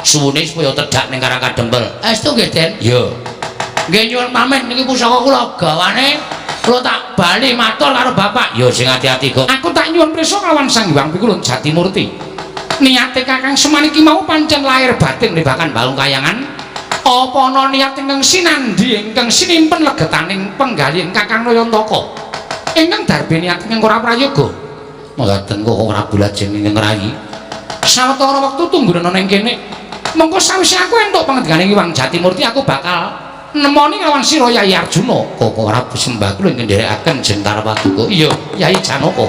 suwune supaya tedhak ning Karangkadempel. Estu nggih, Den? Iya. Nggih nyuwun pamit niki pusaka kula gawane kula tak bali matur karo bapak. Ya sing ati-ati, Gong. Aku tak nyuwun pirsa kelawan Sang Hyang Pikulun Jatimurti. Niate Kakang Semar iki mau pancen lahir batin nebakan balung kayangan. Apa ana niat ingkang sinandhi ingkang sinimpen legetaning penggalihan Kakang Nayantaka. Ingkang darbe niat ingkang ora prayoga. Mboten kok ora bulat jeneng ngrayi. Sawetara wektu tunggunen ning kene. Mengko sawise aku entuk pangendikan Hyang Jatimurti aku bakal nemoni lawan sira Yai Arjuna. Kok ora sembah kula ngendherekaken Jentara Paduka. Iya, Yai Janaka.